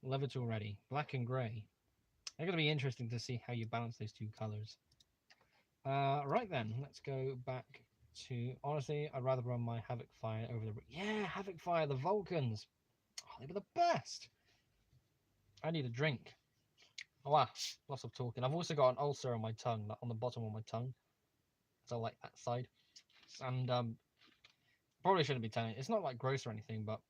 Love it already. Black and grey. They're going to be interesting to see how you balance those two colours. Right then, let's go back to... Honestly, I'd rather run my Havoc Fire over the... Yeah, Havoc Fire, the Vulcans. Oh, they were the best. I need a drink. Oh, wow, lots of talking. I've also got an ulcer on my tongue, on the bottom of my tongue. So, like that side. And probably shouldn't be telling. It's not like gross or anything, but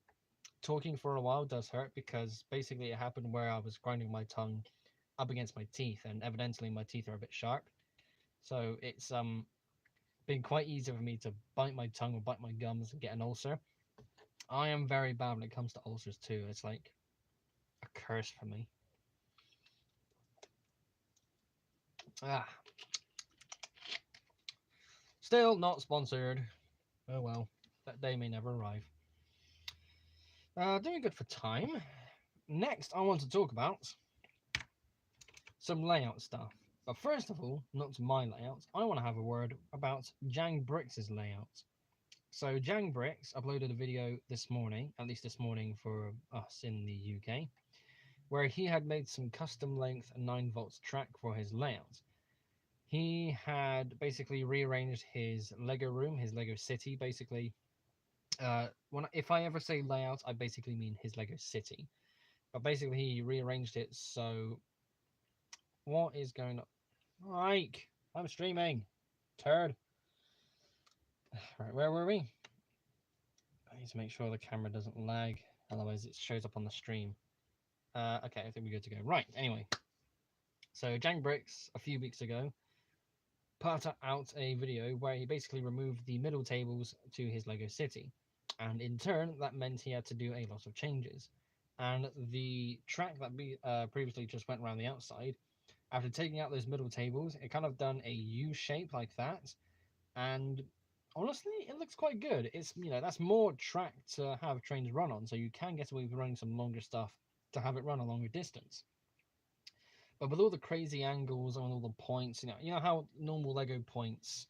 talking for a while does hurt because basically it happened where I was grinding my tongue up against my teeth, and evidently my teeth are a bit sharp. So it's been quite easy for me to bite my tongue or bite my gums and get an ulcer. I am very bad when it comes to ulcers too. It's like a curse for me. Ah. Still not sponsored. Oh well, that day may never arrive. Doing good for time. Next, I want to talk about some layout stuff. But first of all, not my layout, I want to have a word about Jang Bricks' layout. So Jang Bricks uploaded a video this morning, at least this morning for us in the UK, where he had made some custom length 9 volts track for his layout. He had basically rearranged his Lego room, his Lego city, basically. If I ever say layout, I basically mean his Lego city. But basically, he rearranged it so... What is going on? Mike, I'm streaming. Turd. Right, where were we? I need to make sure the camera doesn't lag, otherwise it shows up on the stream. Okay, I think we're good to go. Right, anyway. So Jang Bricks, a few weeks ago, put out a video where he basically removed the middle tables to his Lego city. And in turn, that meant he had to do a lot of changes. And the track that previously just went around the outside, after taking out those middle tables, it kind of done a U shape like that. And honestly, it looks quite good. It's, that's more track to have trains run on, so you can get away with running some longer stuff to have it run a longer distance. But with all the crazy angles and all the points, you know how normal Lego points,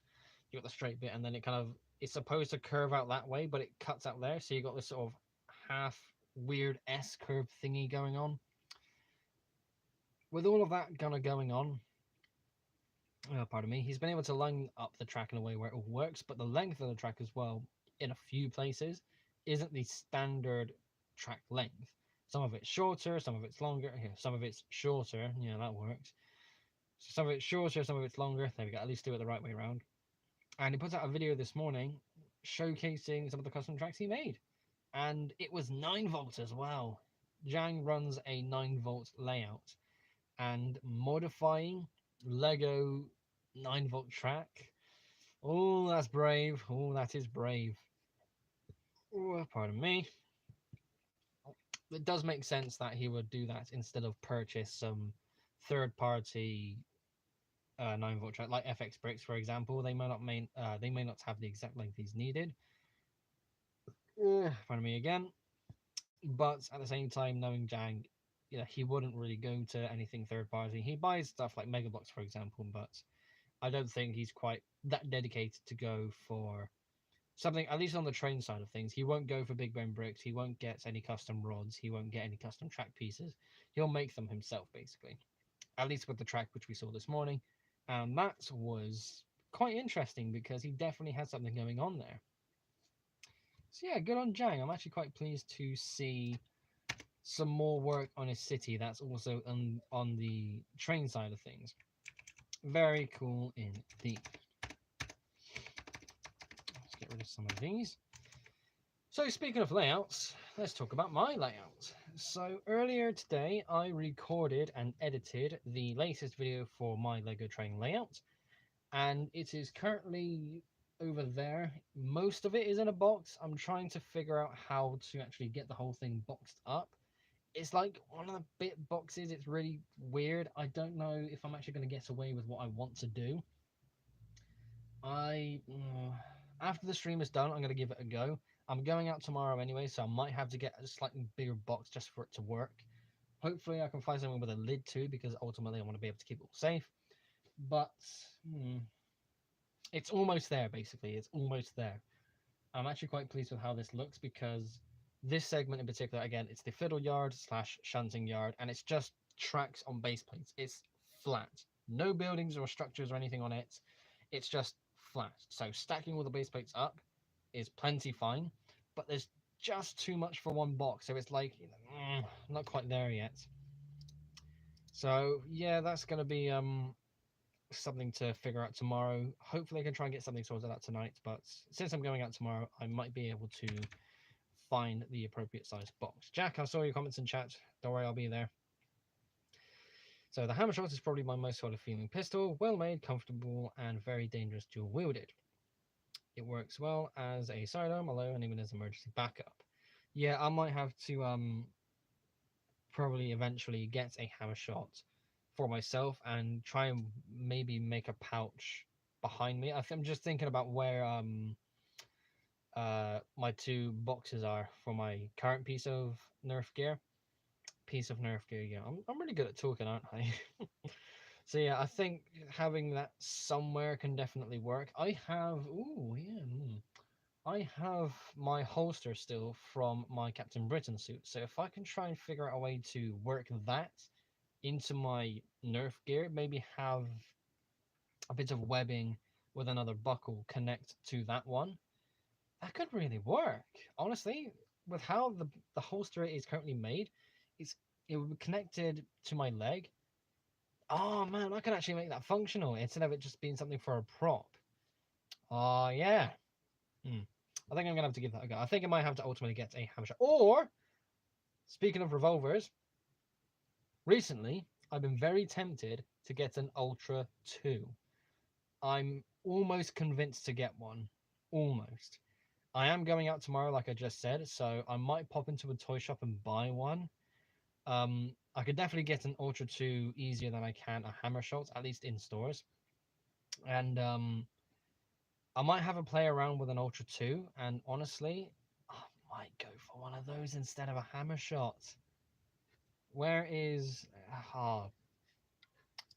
you got the straight bit and then it kind of it's supposed to curve out that way, but it cuts out there, so you got this sort of half weird S curve thingy going on. With all of that kind of going on, pardon me, he's been able to line up the track in a way where it all works, but the length of the track as well, in a few places, isn't the standard track length. Some of it's shorter, some of it's longer. Here, some of it's shorter. Yeah, that works. So some of it's shorter, some of it's longer. There we go. At least do it the right way around. And he put out a video this morning showcasing some of the custom tracks he made, and it was 9 volt as well. Jang runs a 9 volt layout, and modifying Lego 9 volt track. Oh, that's brave. Oh, that is brave. Oh, pardon me. It does make sense that he would do that instead of purchase some third-party 9 volt track like FX bricks, for example. They may not have the exact length he's needed. Pardon me again. But at the same time, knowing Jang, he wouldn't really go to anything third party. He buys stuff like Mega Blocks, for example, but I don't think he's quite that dedicated to go for something, at least on the train side of things. He won't go for Big Bone bricks. He won't get any custom rods. He won't get any custom track pieces. He'll make them himself, basically. At least with the track which we saw this morning. And that was quite interesting because he definitely had something going on there. So yeah, good on Jang. I'm actually quite pleased to see some more work on his city that's also on the train side of things. Very cool indeed. Let's get rid of some of these. So speaking of layouts, let's talk about my layout. So earlier today I recorded and edited the latest video for my Lego train layout, and it is currently over there. Most of it is in a box. I'm trying to figure out how to actually get the whole thing boxed up. It's like one of the bit boxes. It's really weird. I don't know if I'm actually going to get away with what I want to do. After the stream is done, I'm going to give it a go. I'm going out tomorrow anyway, so I might have to get a slightly bigger box just for it to work. Hopefully I can find something with a lid too, because ultimately I want to be able to keep it all safe. But it's almost there, basically. It's almost there. I'm actually quite pleased with how this looks, because this segment in particular, again, it's the fiddle yard / shunting yard, and it's just tracks on base plates. It's flat. No buildings or structures or anything on it. It's just flat. So stacking all the base plates up is plenty fine, but there's just too much for one box. So it's like, not quite there yet. So yeah, that's going to be something to figure out tomorrow. Hopefully I can try and get something sorted out tonight, but since I'm going out tomorrow, I might be able to find the appropriate size box. Jack, I saw your comments in chat. Don't worry, I'll be there. So the hammer shot is probably my most solid feeling pistol. Well made, comfortable, and very dangerous dual wielded. It works well as a sidearm, although, and even as emergency backup. Yeah, I might have to probably eventually get a hammer shot for myself and try and maybe make a pouch behind me. I'm just thinking about where my 2 boxes are for my current piece of Nerf gear. Yeah, I'm really good at talking, aren't I? So yeah, I think having that somewhere can definitely work. I have I have my holster still from my Captain Britain suit, so if I can try and figure out a way to work that into my Nerf gear, maybe have a bit of webbing with another buckle connect to that one, that could really work. Honestly, with how the holster is currently made, it would be connected to my leg. Oh man, I can actually make that functional instead of it just being something for a prop. Oh yeah. I think I'm gonna have to give that a go. I think I might have to ultimately get a hammer shot. Or, speaking of revolvers, recently I've been very tempted to get an Ultra 2. I'm almost convinced to get one. Almost. I am going out tomorrow, like I just said, so I might pop into a toy shop and buy one. I could definitely get an Ultra 2 easier than I can a hammer shot, at least in stores. And I might have a play around with an Ultra 2, and honestly, I might go for one of those instead of a hammer shot. Where is...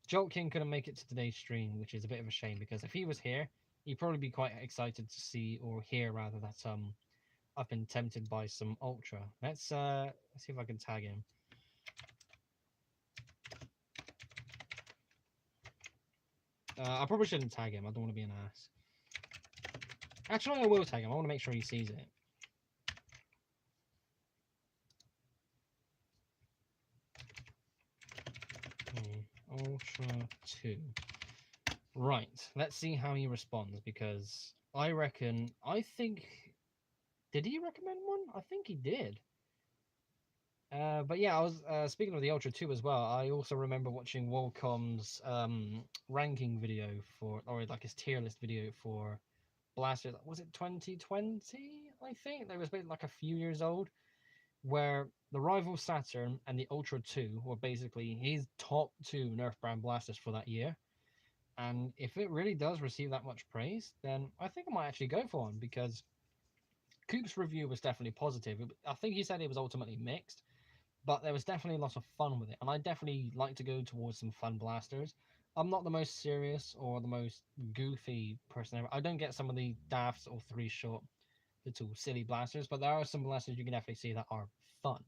Jolt King couldn't make it to today's stream, which is a bit of a shame, because if he was here, you'd probably be quite excited to see or hear rather that I've been tempted by some Ultra. Let's see if I can tag him. I probably shouldn't tag him. I don't want to be an ass. Actually, I will tag him. I want to make sure he sees it. Ultra 2. Right. Let's see how he responds, because I think... Did he recommend one? I think he did. But yeah, I was speaking of the Ultra 2 as well. I also remember watching Wallcom's ranking video for, or like his tier list video for blasters. Was it 2020? I think they was like a few years old, where the rival Saturn and the Ultra 2 were basically his top 2 Nerf brand blasters for that year. And if it really does receive that much praise, then I think I might actually go for one, because Coop's review was definitely positive. I think he said it was ultimately mixed, but there was definitely a lot of fun with it, and I definitely like to go towards some fun blasters. I'm not the most serious or the most goofy person ever. I don't get some of the dafts or 3-shot little silly blasters, but there are some blasters you can definitely see that are fun.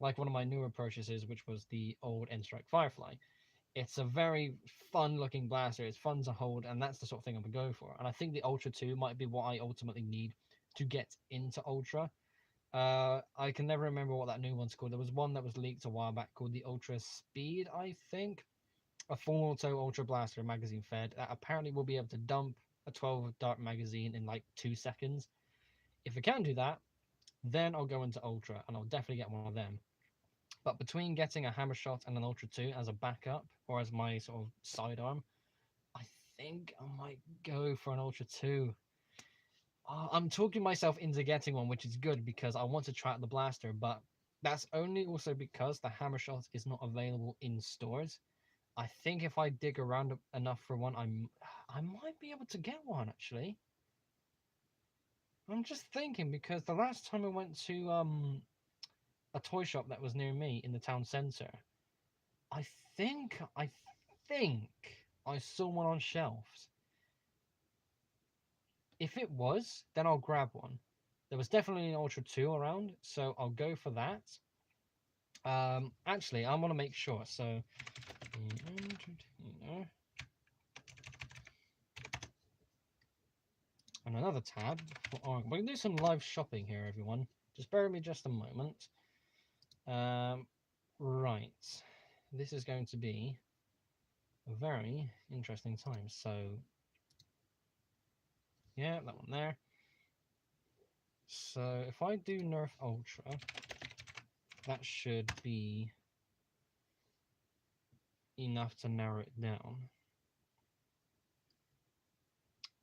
Like one of my newer purchases, which was the old N-Strike Firefly. It's a very fun looking blaster. It's fun to hold, and that's the sort of thing I'm going to go for. And I think the Ultra 2 might be what I ultimately need to get into Ultra. I can never remember what that new one's called. There was one that was leaked a while back called the Ultra Speed, I think. A full auto Ultra Blaster magazine fed that apparently will be able to dump a 12 dart magazine in like 2 seconds. If it can do that, then I'll go into Ultra, and I'll definitely get one of them. But between getting a Hammer Shot and an Ultra 2 as a backup, or as my sort of sidearm, I think I might go for an Ultra 2. I'm talking myself into getting one, which is good because I want to try out the blaster, but that's only also because the Hammer Shot is not available in stores. I think if I dig around enough for one, I might be able to get one, actually. I'm just thinking, because the last time I went to a toy shop that was near me in the town centre, I think I saw one on shelves. If it was, then I'll grab one. There was definitely an Ultra 2 around, so I'll go for that. Actually, I want to make sure. So, and another tab. We're going to do some live shopping here, everyone. Just bear with me just a moment. Right. This is going to be a very interesting time. So, yeah, that one there. So, if I do Nerf Ultra, that should be enough to narrow it down.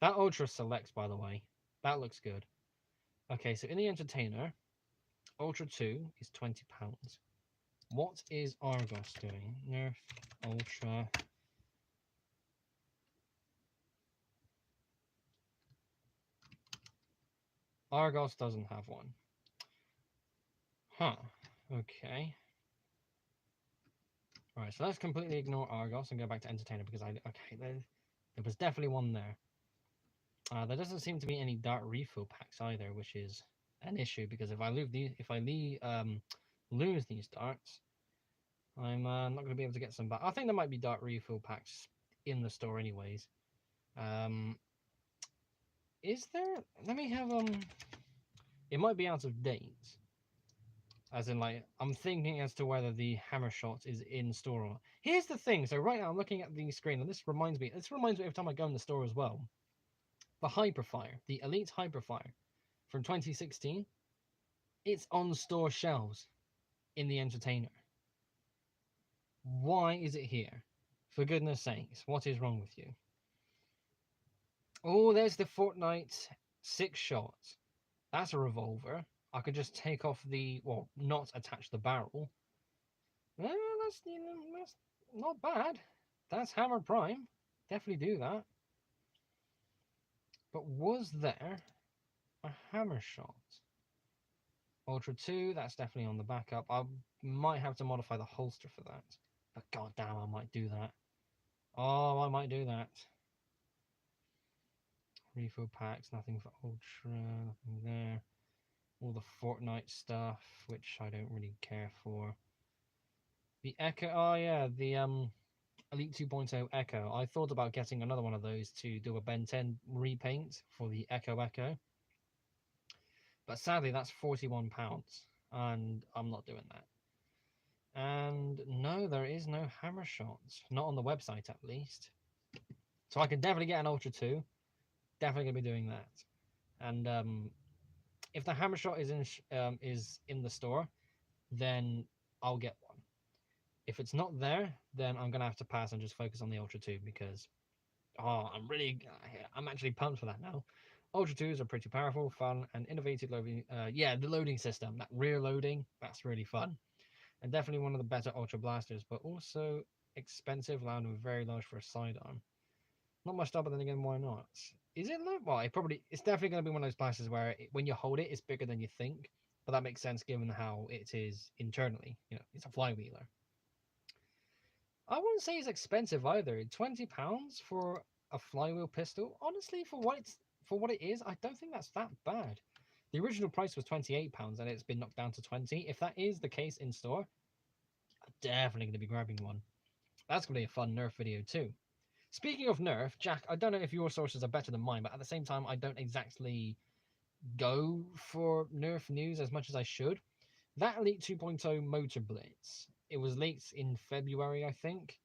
That Ultra selects, by the way. That looks good. Okay, so in the Entertainer, Ultra 2 is £20. What is Argos doing? Nerf Ultra. Argos doesn't have one. Huh. Okay. Alright, so let's completely ignore Argos and go back to Entertainer, because there was definitely one there. There doesn't seem to be any dart refill packs either, which is an issue, because if I lose these darts, I'm not going to be able to get some back. I think there might be dart refill packs in the store anyways. Is there? Let me have it might be out of date. As in, like, I'm thinking as to whether the Hammer Shot is in store or not. Here's the thing. So right now I'm looking at the screen, and this reminds me every time I go in the store as well. The Hyperfire, the Elite Hyperfire from 2016, it's on store shelves in the Entertainer. Why is it here? For goodness sakes, what is wrong with you? Oh, there's the Fortnite 6-shot. That's a revolver. I could just take off the, well, not attach the barrel. That's not bad. That's Hammer Prime. Definitely do that. But was there a Hammer Shot? Ultra 2, that's definitely on the backup. I might have to modify the holster for that. But goddamn, I might do that. Oh, I might do that. Refill packs, nothing for Ultra, nothing there. All the Fortnite stuff, which I don't really care for. The Echo, oh yeah, the Elite 2.0 Echo. I thought about getting another one of those to do a Ben 10 repaint for the Echo. But sadly, that's £41, and I'm not doing that. And no, there is no hammer shots. Not on the website, at least. So I can definitely get an Ultra 2. Definitely going to be doing that. And if the hammer shot is in the store, then I'll get one. If it's not there, then I'm going to have to pass and just focus on the Ultra 2 because I'm actually pumped for that now. Ultra 2s are pretty powerful, fun, and innovative loading. Yeah, the loading system, that rear loading, that's really fun. And definitely one of the better Ultra Blasters, but also expensive, loud, and very large for a sidearm. Not much double, but then again, why not? Is it low? Well, it's definitely going to be one of those blasters where when you hold it, it's bigger than you think. But that makes sense given how it is internally. You know, it's a flywheeler. I wouldn't say it's expensive either. £20 for a flywheel pistol. Honestly, for what it is, I don't think that's that bad. The original price was £28 and it's been knocked down to 20. If that is the case in store, I'm definitely going to be grabbing one. That's going to be a fun Nerf video too. Speaking of Nerf, Jack, I don't know if your sources are better than mine, but at the same time, I don't exactly go for Nerf news as much as I should. That Elite 2.0 Motor Blitz, it was leaked in February, I think.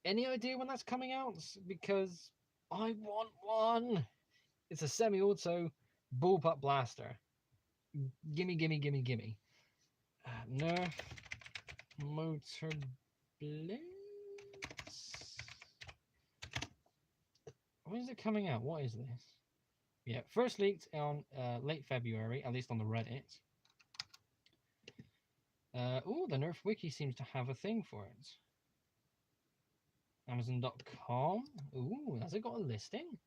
Any idea when that's coming out? Because I want one. It's a semi-auto bullpup blaster. Gimme, gimme, gimme, gimme. Nerf Motor Blitz. When is it coming out? What is this? Yeah, first leaked on late February, at least on the Reddit. Oh, the Nerf Wiki seems to have a thing for it. Amazon.com. Ooh, has it got a listing?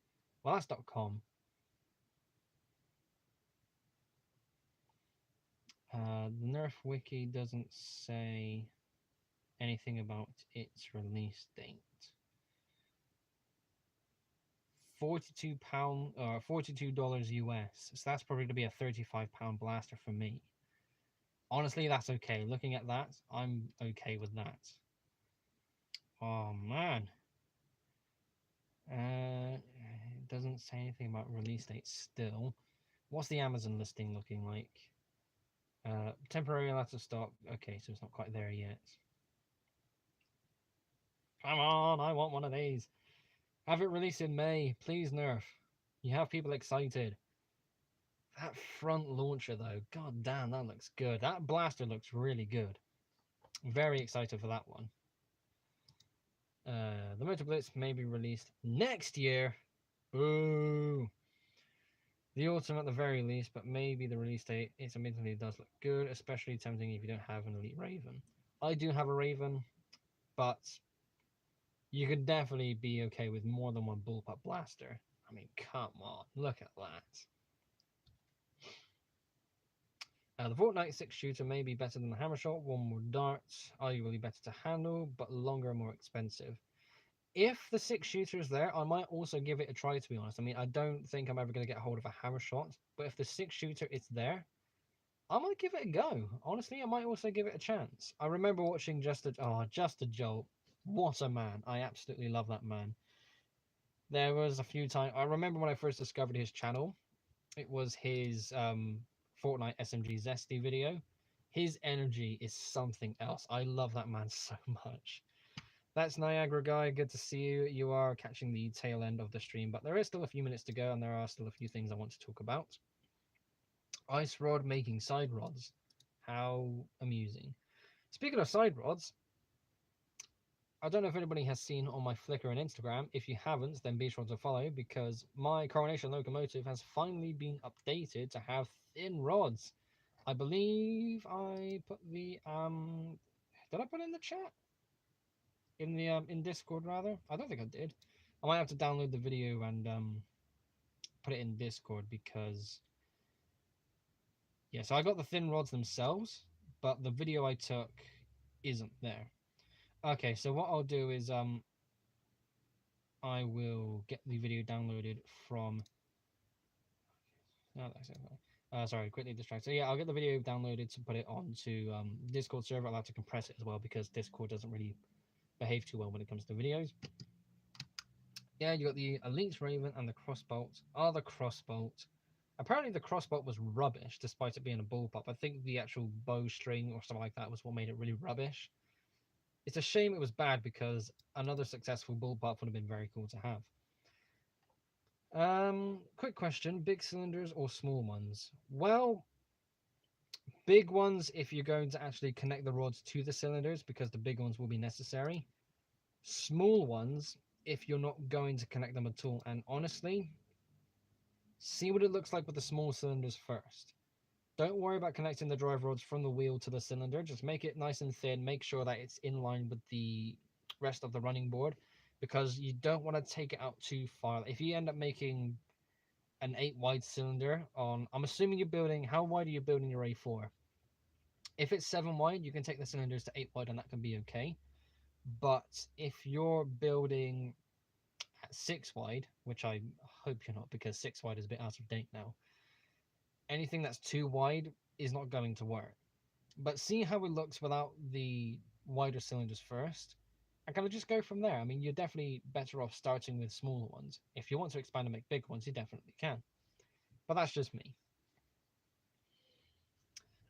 Well, that's .com. The Nerf Wiki doesn't say anything about its release date. £42 or $42 US. So that's probably going to be a £35 blaster for me. Honestly, that's okay. Looking at that, I'm okay with that. Oh man. It doesn't say anything about release date still. What's the Amazon listing looking like? Temporary out of stock. Okay, so it's not quite there yet. Come on, I want one of these. Have it released in May. Please, Nerf. You have people excited. That front launcher, though. God damn, that looks good. That blaster looks really good. Very excited for that one. The Motor Blitz may be released next year. Boo. The autumn at the very least, but maybe the release date, it admittedly does look good, especially tempting if you don't have an Elite Raven. I do have a Raven, but you could definitely be okay with more than one bullpup blaster. I mean, come on, look at that. The Fortnite 6-shooter may be better than the Hammershot, one more darts, arguably better to handle, but longer and more expensive. If the 6-shooter is there, I might also give it a try, to be honest. I mean, I don't think I'm ever going to get hold of a Hammershot, but if the 6-shooter is there, I might give it a go. Honestly, I might also give it a chance. I remember watching Just a Jolt. What a man. I absolutely love that man. There was a few times, I remember when I first discovered his channel, it was his Fortnite SMG Zesty video. His energy is something else. I love that man so much. That's Niagara Guy. Good to see you. You are catching the tail end of the stream, but there is still a few minutes to go, and there are still a few things I want to talk about. Ice Rod making side rods. How amusing. Speaking of side rods, I don't know if anybody has seen on my Flickr and Instagram. If you haven't, then be sure to follow, because my Coronation locomotive has finally been updated to have thin rods. I believe I put the did I put it in the chat? In the in Discord rather? I don't think I did. I might have to download the video and put it in Discord, because yeah, so I got the thin rods themselves, but the video I took isn't there. Okay, so what I'll do is I will get the video downloaded from No, that's it. Sorry, quickly distracted. So yeah, I'll get the video downloaded to put it onto Discord server. I'll have to compress it as well because Discord doesn't really behave too well when it comes to videos. Yeah, you got the Elite Raven and the Crossbolt. Oh, the Crossbolt. Apparently the Crossbolt was rubbish despite it being a bullpup. I think the actual bowstring or something like that was what made it really rubbish. It's a shame it was bad because another successful bullpup would have been very cool to have. Quick question, big cylinders or small ones? Well, big ones if you're going to actually connect the rods to the cylinders because the big ones will be necessary. Small ones if you're not going to connect them at all. And honestly, see what it looks like with the small cylinders first. Don't worry about connecting the drive rods from the wheel to the cylinder. Just make it nice and thin. Make sure that it's in line with the rest of the running board because you don't want to take it out too far. If you end up making an 8 wide cylinder on, I'm assuming you're building, how wide are you building your A4? If it's 7 wide, you can take the cylinders to 8 wide and that can be okay. But if you're building at 6 wide, which I hope you're not because 6 wide is a bit out of date now, anything that's too wide is not going to work. But see how it looks without the wider cylinders first, and kind of just go from there. I mean, you're definitely better off starting with smaller ones. If you want to expand and make big ones, you definitely can. But that's just me.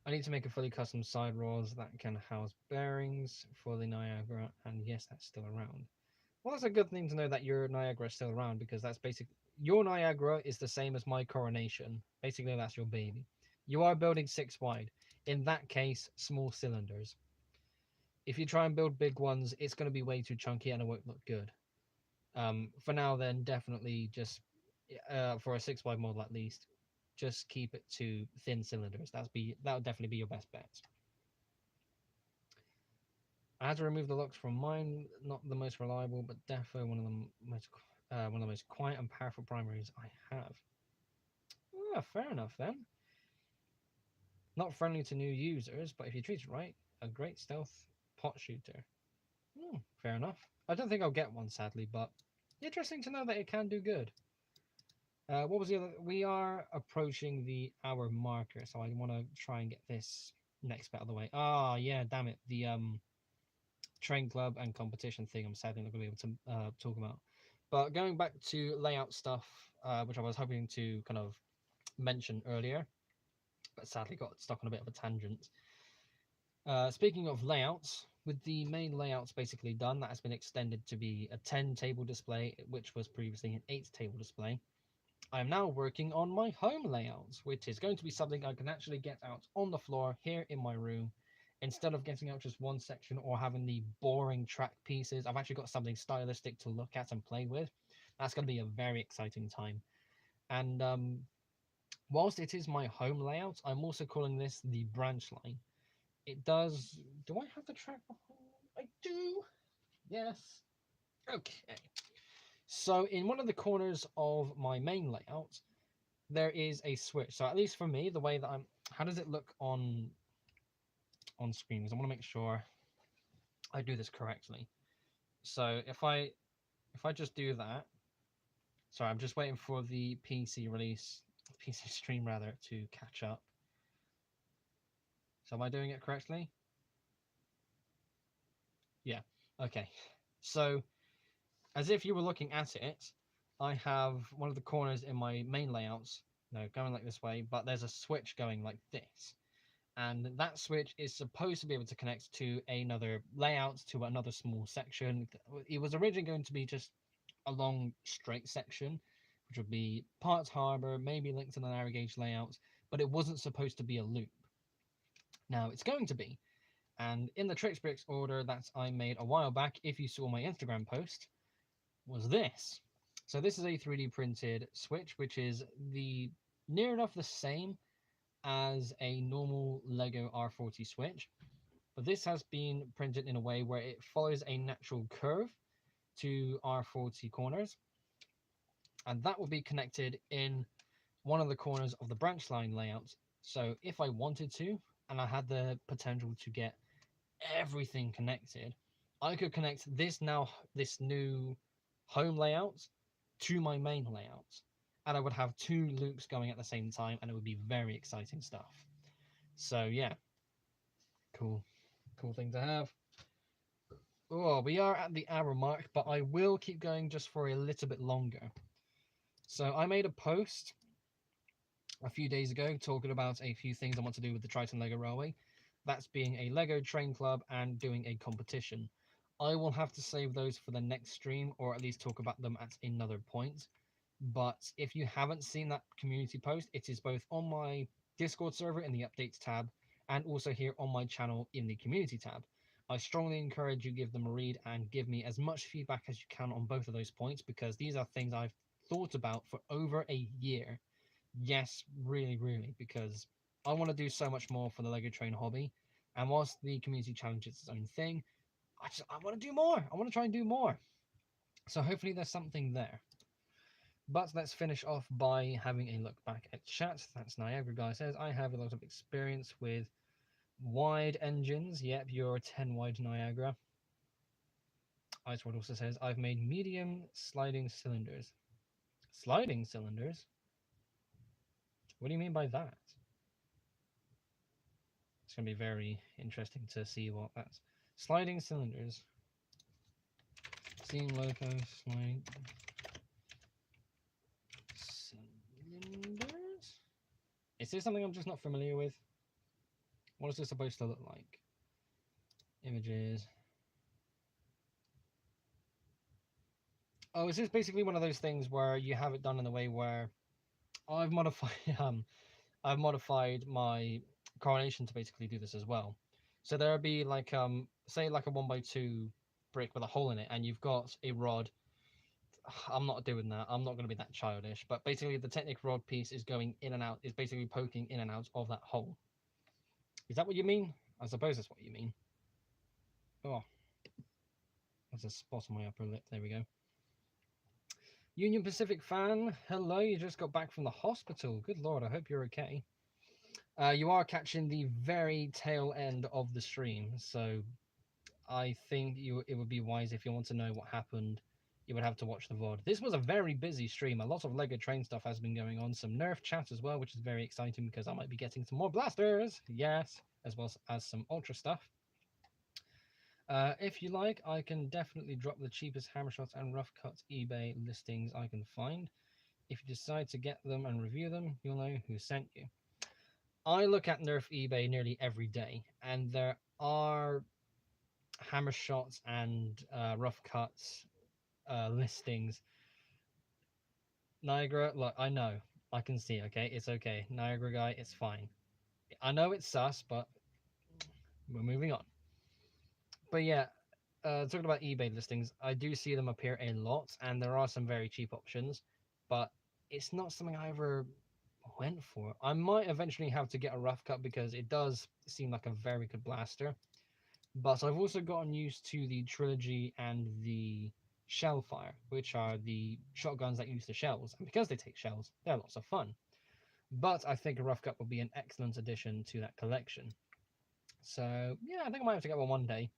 I need to make a fully custom side rods that can house bearings for the Niagara, and yes, that's still around. Well, that's a good thing to know that your Niagara is still around because that's basically your Niagara is the same as my Coronation. Basically, that's your baby. You are building 6 wide. In that case, small cylinders. If you try and build big ones, it's going to be way too chunky and it won't look good. For now, then definitely just for a 6 wide model at least, just keep it to thin cylinders. That'll definitely be your best bet. I had to remove the locks from mine. Not the most reliable, but definitely one of the most quiet and powerful primaries I have. Ah, fair enough then. Not friendly to new users, but if you treat it right, a great stealth pot shooter. Fair enough. I don't think I'll get one, sadly, but interesting to know that it can do good. What was the other? We are approaching the hour marker, so I want to try and get this next bit out of the way. Ah, yeah, damn it. The train club and competition thing I'm sadly not going to be able to talk about. But going back to layout stuff, which I was hoping to kind of mention earlier, but sadly got stuck on a bit of a tangent. Speaking of layouts, with the main layouts basically done, that has been extended to be a 10 table display, which was previously an 8 table display. I'm now working on my home layouts, which is going to be something I can actually get out on the floor here in my room. Instead of getting out just one section or having the boring track pieces, I've actually got something stylistic to look at and play with. That's going to be a very exciting time. And whilst it is my home layout, I'm also calling this the branch line. It does... Do I have the track behind? I do! Yes. Okay. So in one of the corners of my main layout, there is a switch. So at least for me, the way that I'm... How does it look on screen? Because I want to make sure I do this correctly. So if I just do that... Sorry, I'm just waiting for the PC release, PC stream rather, to catch up. So am I doing it correctly? Yeah. Okay. So as if you were looking at it, I have one of the corners in my main layouts, going like this way, but there's a switch going like this. And that switch is supposed to be able to connect to another layout, to another small section. It was originally going to be just a long straight section, which would be parts harbor, maybe linked to the narrow gauge layouts, but it wasn't supposed to be a loop. Now it's going to be. And in the Tricks Bricks order that I made a while back, if you saw my Instagram post, was this. So this is a 3D printed switch, which is the near enough the same as a normal Lego R40 switch, but this has been printed in a way where it follows a natural curve to R40 corners, and that will be connected in one of the corners of the branch line layout. So if I wanted to, and I had the potential to get everything connected, I could connect this new home layout to my main layout, and I would have 2 Lukes going at the same time, and it would be very exciting stuff. So yeah, cool thing to have. Oh, we are at the hour mark, but I will keep going just for a little bit longer. So I made a post a few days ago talking about a few things I want to do with the Triton Lego Railway. That's being a Lego train club and doing a competition. I will have to save those for the next stream, or at least talk about them at another point. But if you haven't seen that community post, it is both on my Discord server in the updates tab and also here on my channel in the community tab. I strongly encourage you give them a read and give me as much feedback as you can on both of those points, because these are things I've thought about for over a year. Yes, really, because I want to do so much more for the Lego train hobby. And whilst the community challenge is its own thing, I want to do more. I want to try and do more. So hopefully there's something there. But let's finish off by having a look back at chat. That's Niagara Guy says, I have a lot of experience with wide engines. Yep, you're 10 wide Niagara. Iceward also says, I've made medium sliding cylinders. Sliding cylinders? What do you mean by that? It's going to be very interesting to see what that's. Sliding cylinders. Steam loco, sliding cylinders? Is this something I'm just not familiar with? What is this supposed to look like? Images. Oh, is this basically one of those things where you have it done in a way where I've modified I've modified my coronation to basically do this as well. So there'll be like say like a 1x2 brick with a hole in it, and you've got a rod. I'm not doing that. I'm not going to be that childish. But basically, the Technic rod piece is going in and out. Is basically poking in and out of that hole. Is that what you mean? I suppose that's what you mean. Oh, there's a spot on my upper lip. There we go. Union Pacific fan, hello. You just got back from the hospital. Good lord, I hope you're okay. You are catching the very tail end of the stream, so I think it would be wise, if you want to know what happened, you would have to watch the VOD. This was a very busy stream. A lot of Lego train stuff has been going on. Some Nerf chat as well, which is very exciting because I might be getting some more blasters. Yes, as well as some Ultra stuff. If you like, I can definitely drop the cheapest hammer shots and rough cut eBay listings I can find. If you decide to get them and review them, you'll know who sent you. I look at Nerf eBay nearly every day, and there are hammer shots and rough cuts listings. Niagara, look, I know, I can see. Okay, it's okay. Niagara guy, it's fine. I know it's sus, but we're moving on. But yeah, talking about eBay listings, I do see them appear a lot, and there are some very cheap options, but it's not something I ever went for. I might eventually have to get a rough cut because it does seem like a very good blaster. But I've also gotten used to the Trilogy and the Shellfire, which are the shotguns that use the shells. And because they take shells, they're lots of fun. But I think a rough cut would be an excellent addition to that collection. So yeah, I think I might have to get one day.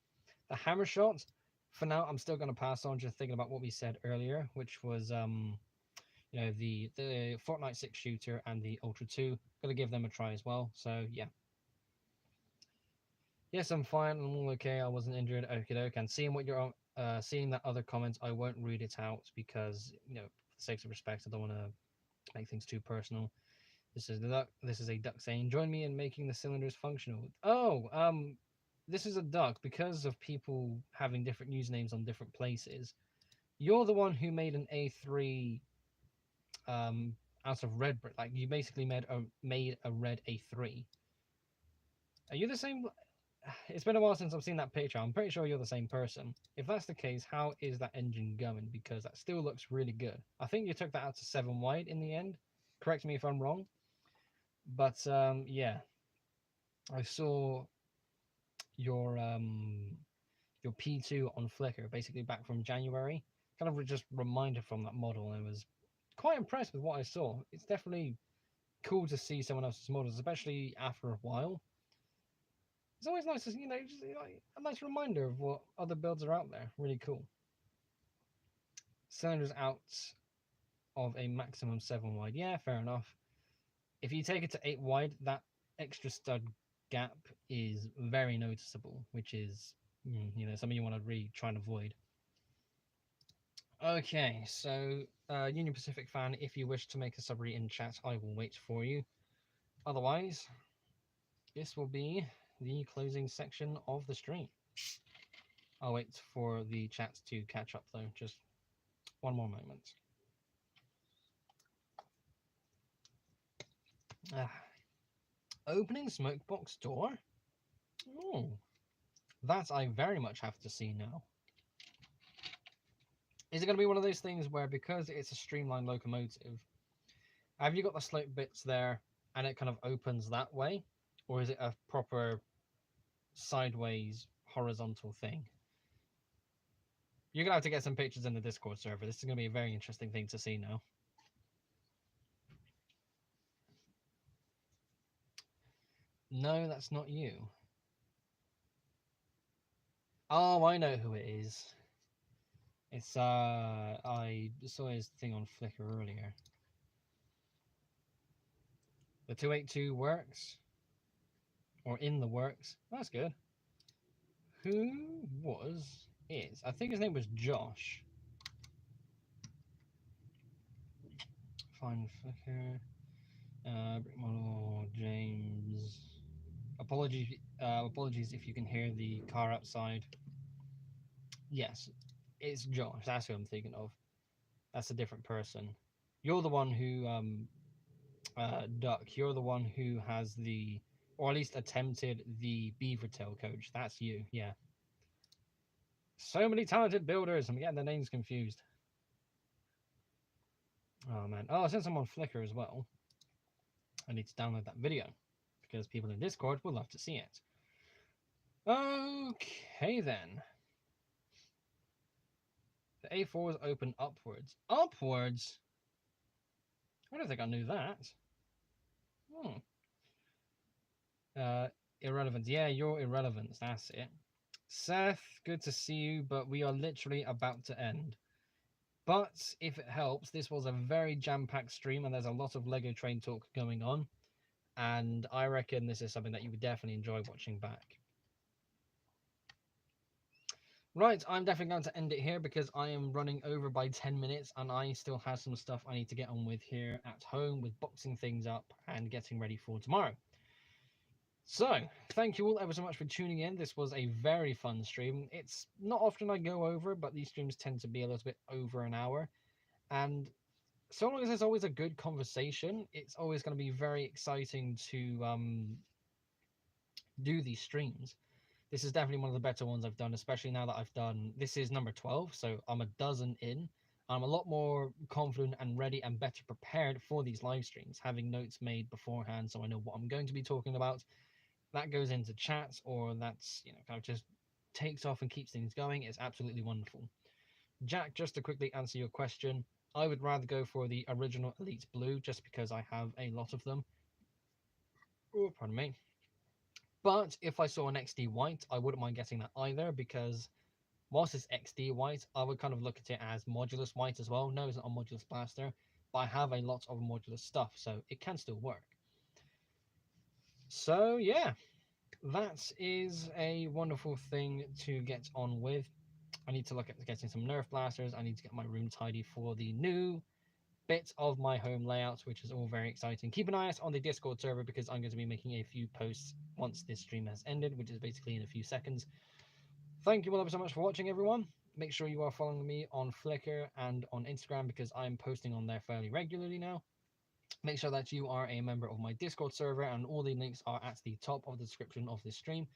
The hammer shot, for now, I'm still going to pass on, just thinking about what we said earlier, which was you know, the Fortnite 6 shooter and the Ultra 2. Gonna give them a try as well. So yeah. Yes, I'm fine. I'm all okay. I wasn't injured. Okie doke. And seeing what you're seeing that other comment, I won't read it out because, you know, for the sake of respect, I don't want to make things too personal. This is the duck. This is a duck saying, "Join me in making the cylinders functional." Oh, this is a duck because of people having different usernames on different places. You're the one who made an A3 out of red brick. Like, you basically made a red A3. Are you the same? It's been a while since I've seen that picture. I'm pretty sure you're the same person. If that's the case, how is that engine going? Because that still looks really good. I think you took that out to 7 wide in the end. Correct me if I'm wrong. But yeah, I saw your P2 on Flickr, basically back from January. Kind of just reminded from that model, and I was quite impressed with what I saw. It's definitely cool to see someone else's models, especially after a while. It's always nice to, you know, just like a nice reminder of what other builds are out there. Really cool. Cylinders out of a maximum 7 wide. Yeah, fair enough. If you take it to 8 wide, that extra stud gap is very noticeable, which is, something you want to really try and avoid. Okay, so Union Pacific fan, if you wish to make a summary in chat, I will wait for you. Otherwise, this will be the closing section of the stream. I'll wait for the chat to catch up though, just one more moment. Opening smoke box door? Oh, that I very much have to see now. Is it going to be one of those things where, because it's a streamlined locomotive, have you got the slope bits there and it kind of opens that way? Or is it a proper sideways horizontal thing? You're going to have to get some pictures in the Discord server. This is going to be a very interesting thing to see now. No, that's not you. Oh, I know who it is. It's, I saw his thing on Flickr earlier. The 282 works. Or in the works. That's good. Who is? I think his name was Josh. Find Flickr. Brick model James. Apologies if you can hear the car outside. Yes, it's Josh. That's who I'm thinking of. That's a different person. You're the one who, Duck. You're the one who has the, or at least attempted the beaver tail coach. That's you. Yeah. So many talented builders. I'm getting the names confused. Oh man. Oh, since I'm on Flickr as well, I need to download that video because people in Discord will love to see it. Okay then. The A4s open upwards. Upwards? I don't think I knew that. Irrelevance. Yeah, your irrelevance. That's it. Seth, good to see you, but we are literally about to end. But if it helps, this was a very jam-packed stream and there's a lot of Lego Train talk going on. And I reckon this is something that you would definitely enjoy watching back. Right, I'm definitely going to end it here because I am running over by 10 minutes and I still have some stuff I need to get on with here at home with boxing things up and getting ready for tomorrow. So, thank you all ever so much for tuning in. This was a very fun stream. It's not often I go over, but these streams tend to be a little bit over an hour. And so long as there's always a good conversation, it's always going to be very exciting to do these streams. This is definitely one of the better ones I've done, especially now that I've done, this is number 12, so I'm a dozen in. I'm a lot more confident and ready and better prepared for these live streams, having notes made beforehand so I know what I'm going to be talking about. That goes into chats, or that's, kind of just takes off and keeps things going. It's absolutely wonderful. Jack, just to quickly answer your question, I would rather go for the original Elite Blue just because I have a lot of them. Oh, pardon me. But if I saw an XD white, I wouldn't mind getting that either, because whilst it's XD white, I would kind of look at it as modulus white as well. No, it's not a modulus blaster, but I have a lot of modulus stuff, so it can still work. So yeah, that is a wonderful thing to get on with. I need to look at getting some Nerf blasters. I need to get my room tidy for the new bit of my home layout, which is all very exciting. Keep an eye out on the Discord server because I'm going to be making a few posts once this stream has ended, which is basically in a few seconds. Thank you all so much for watching, everyone. Make sure you are following me on Flickr and on Instagram because I'm posting on there fairly regularly now. Make sure that you are a member of my Discord server, and all the links are at the top of the description of this stream.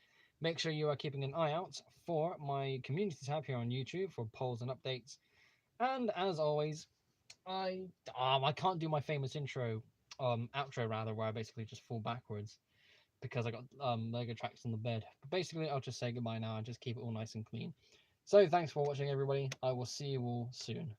Make sure you are keeping an eye out for my community tab here on YouTube for polls and updates. And as always, I can't do my famous outro rather, where I basically just fall backwards because I got Lego tracks on the bed. But basically, I'll just say goodbye now and just keep it all nice and clean. So thanks for watching, everybody. I will see you all soon.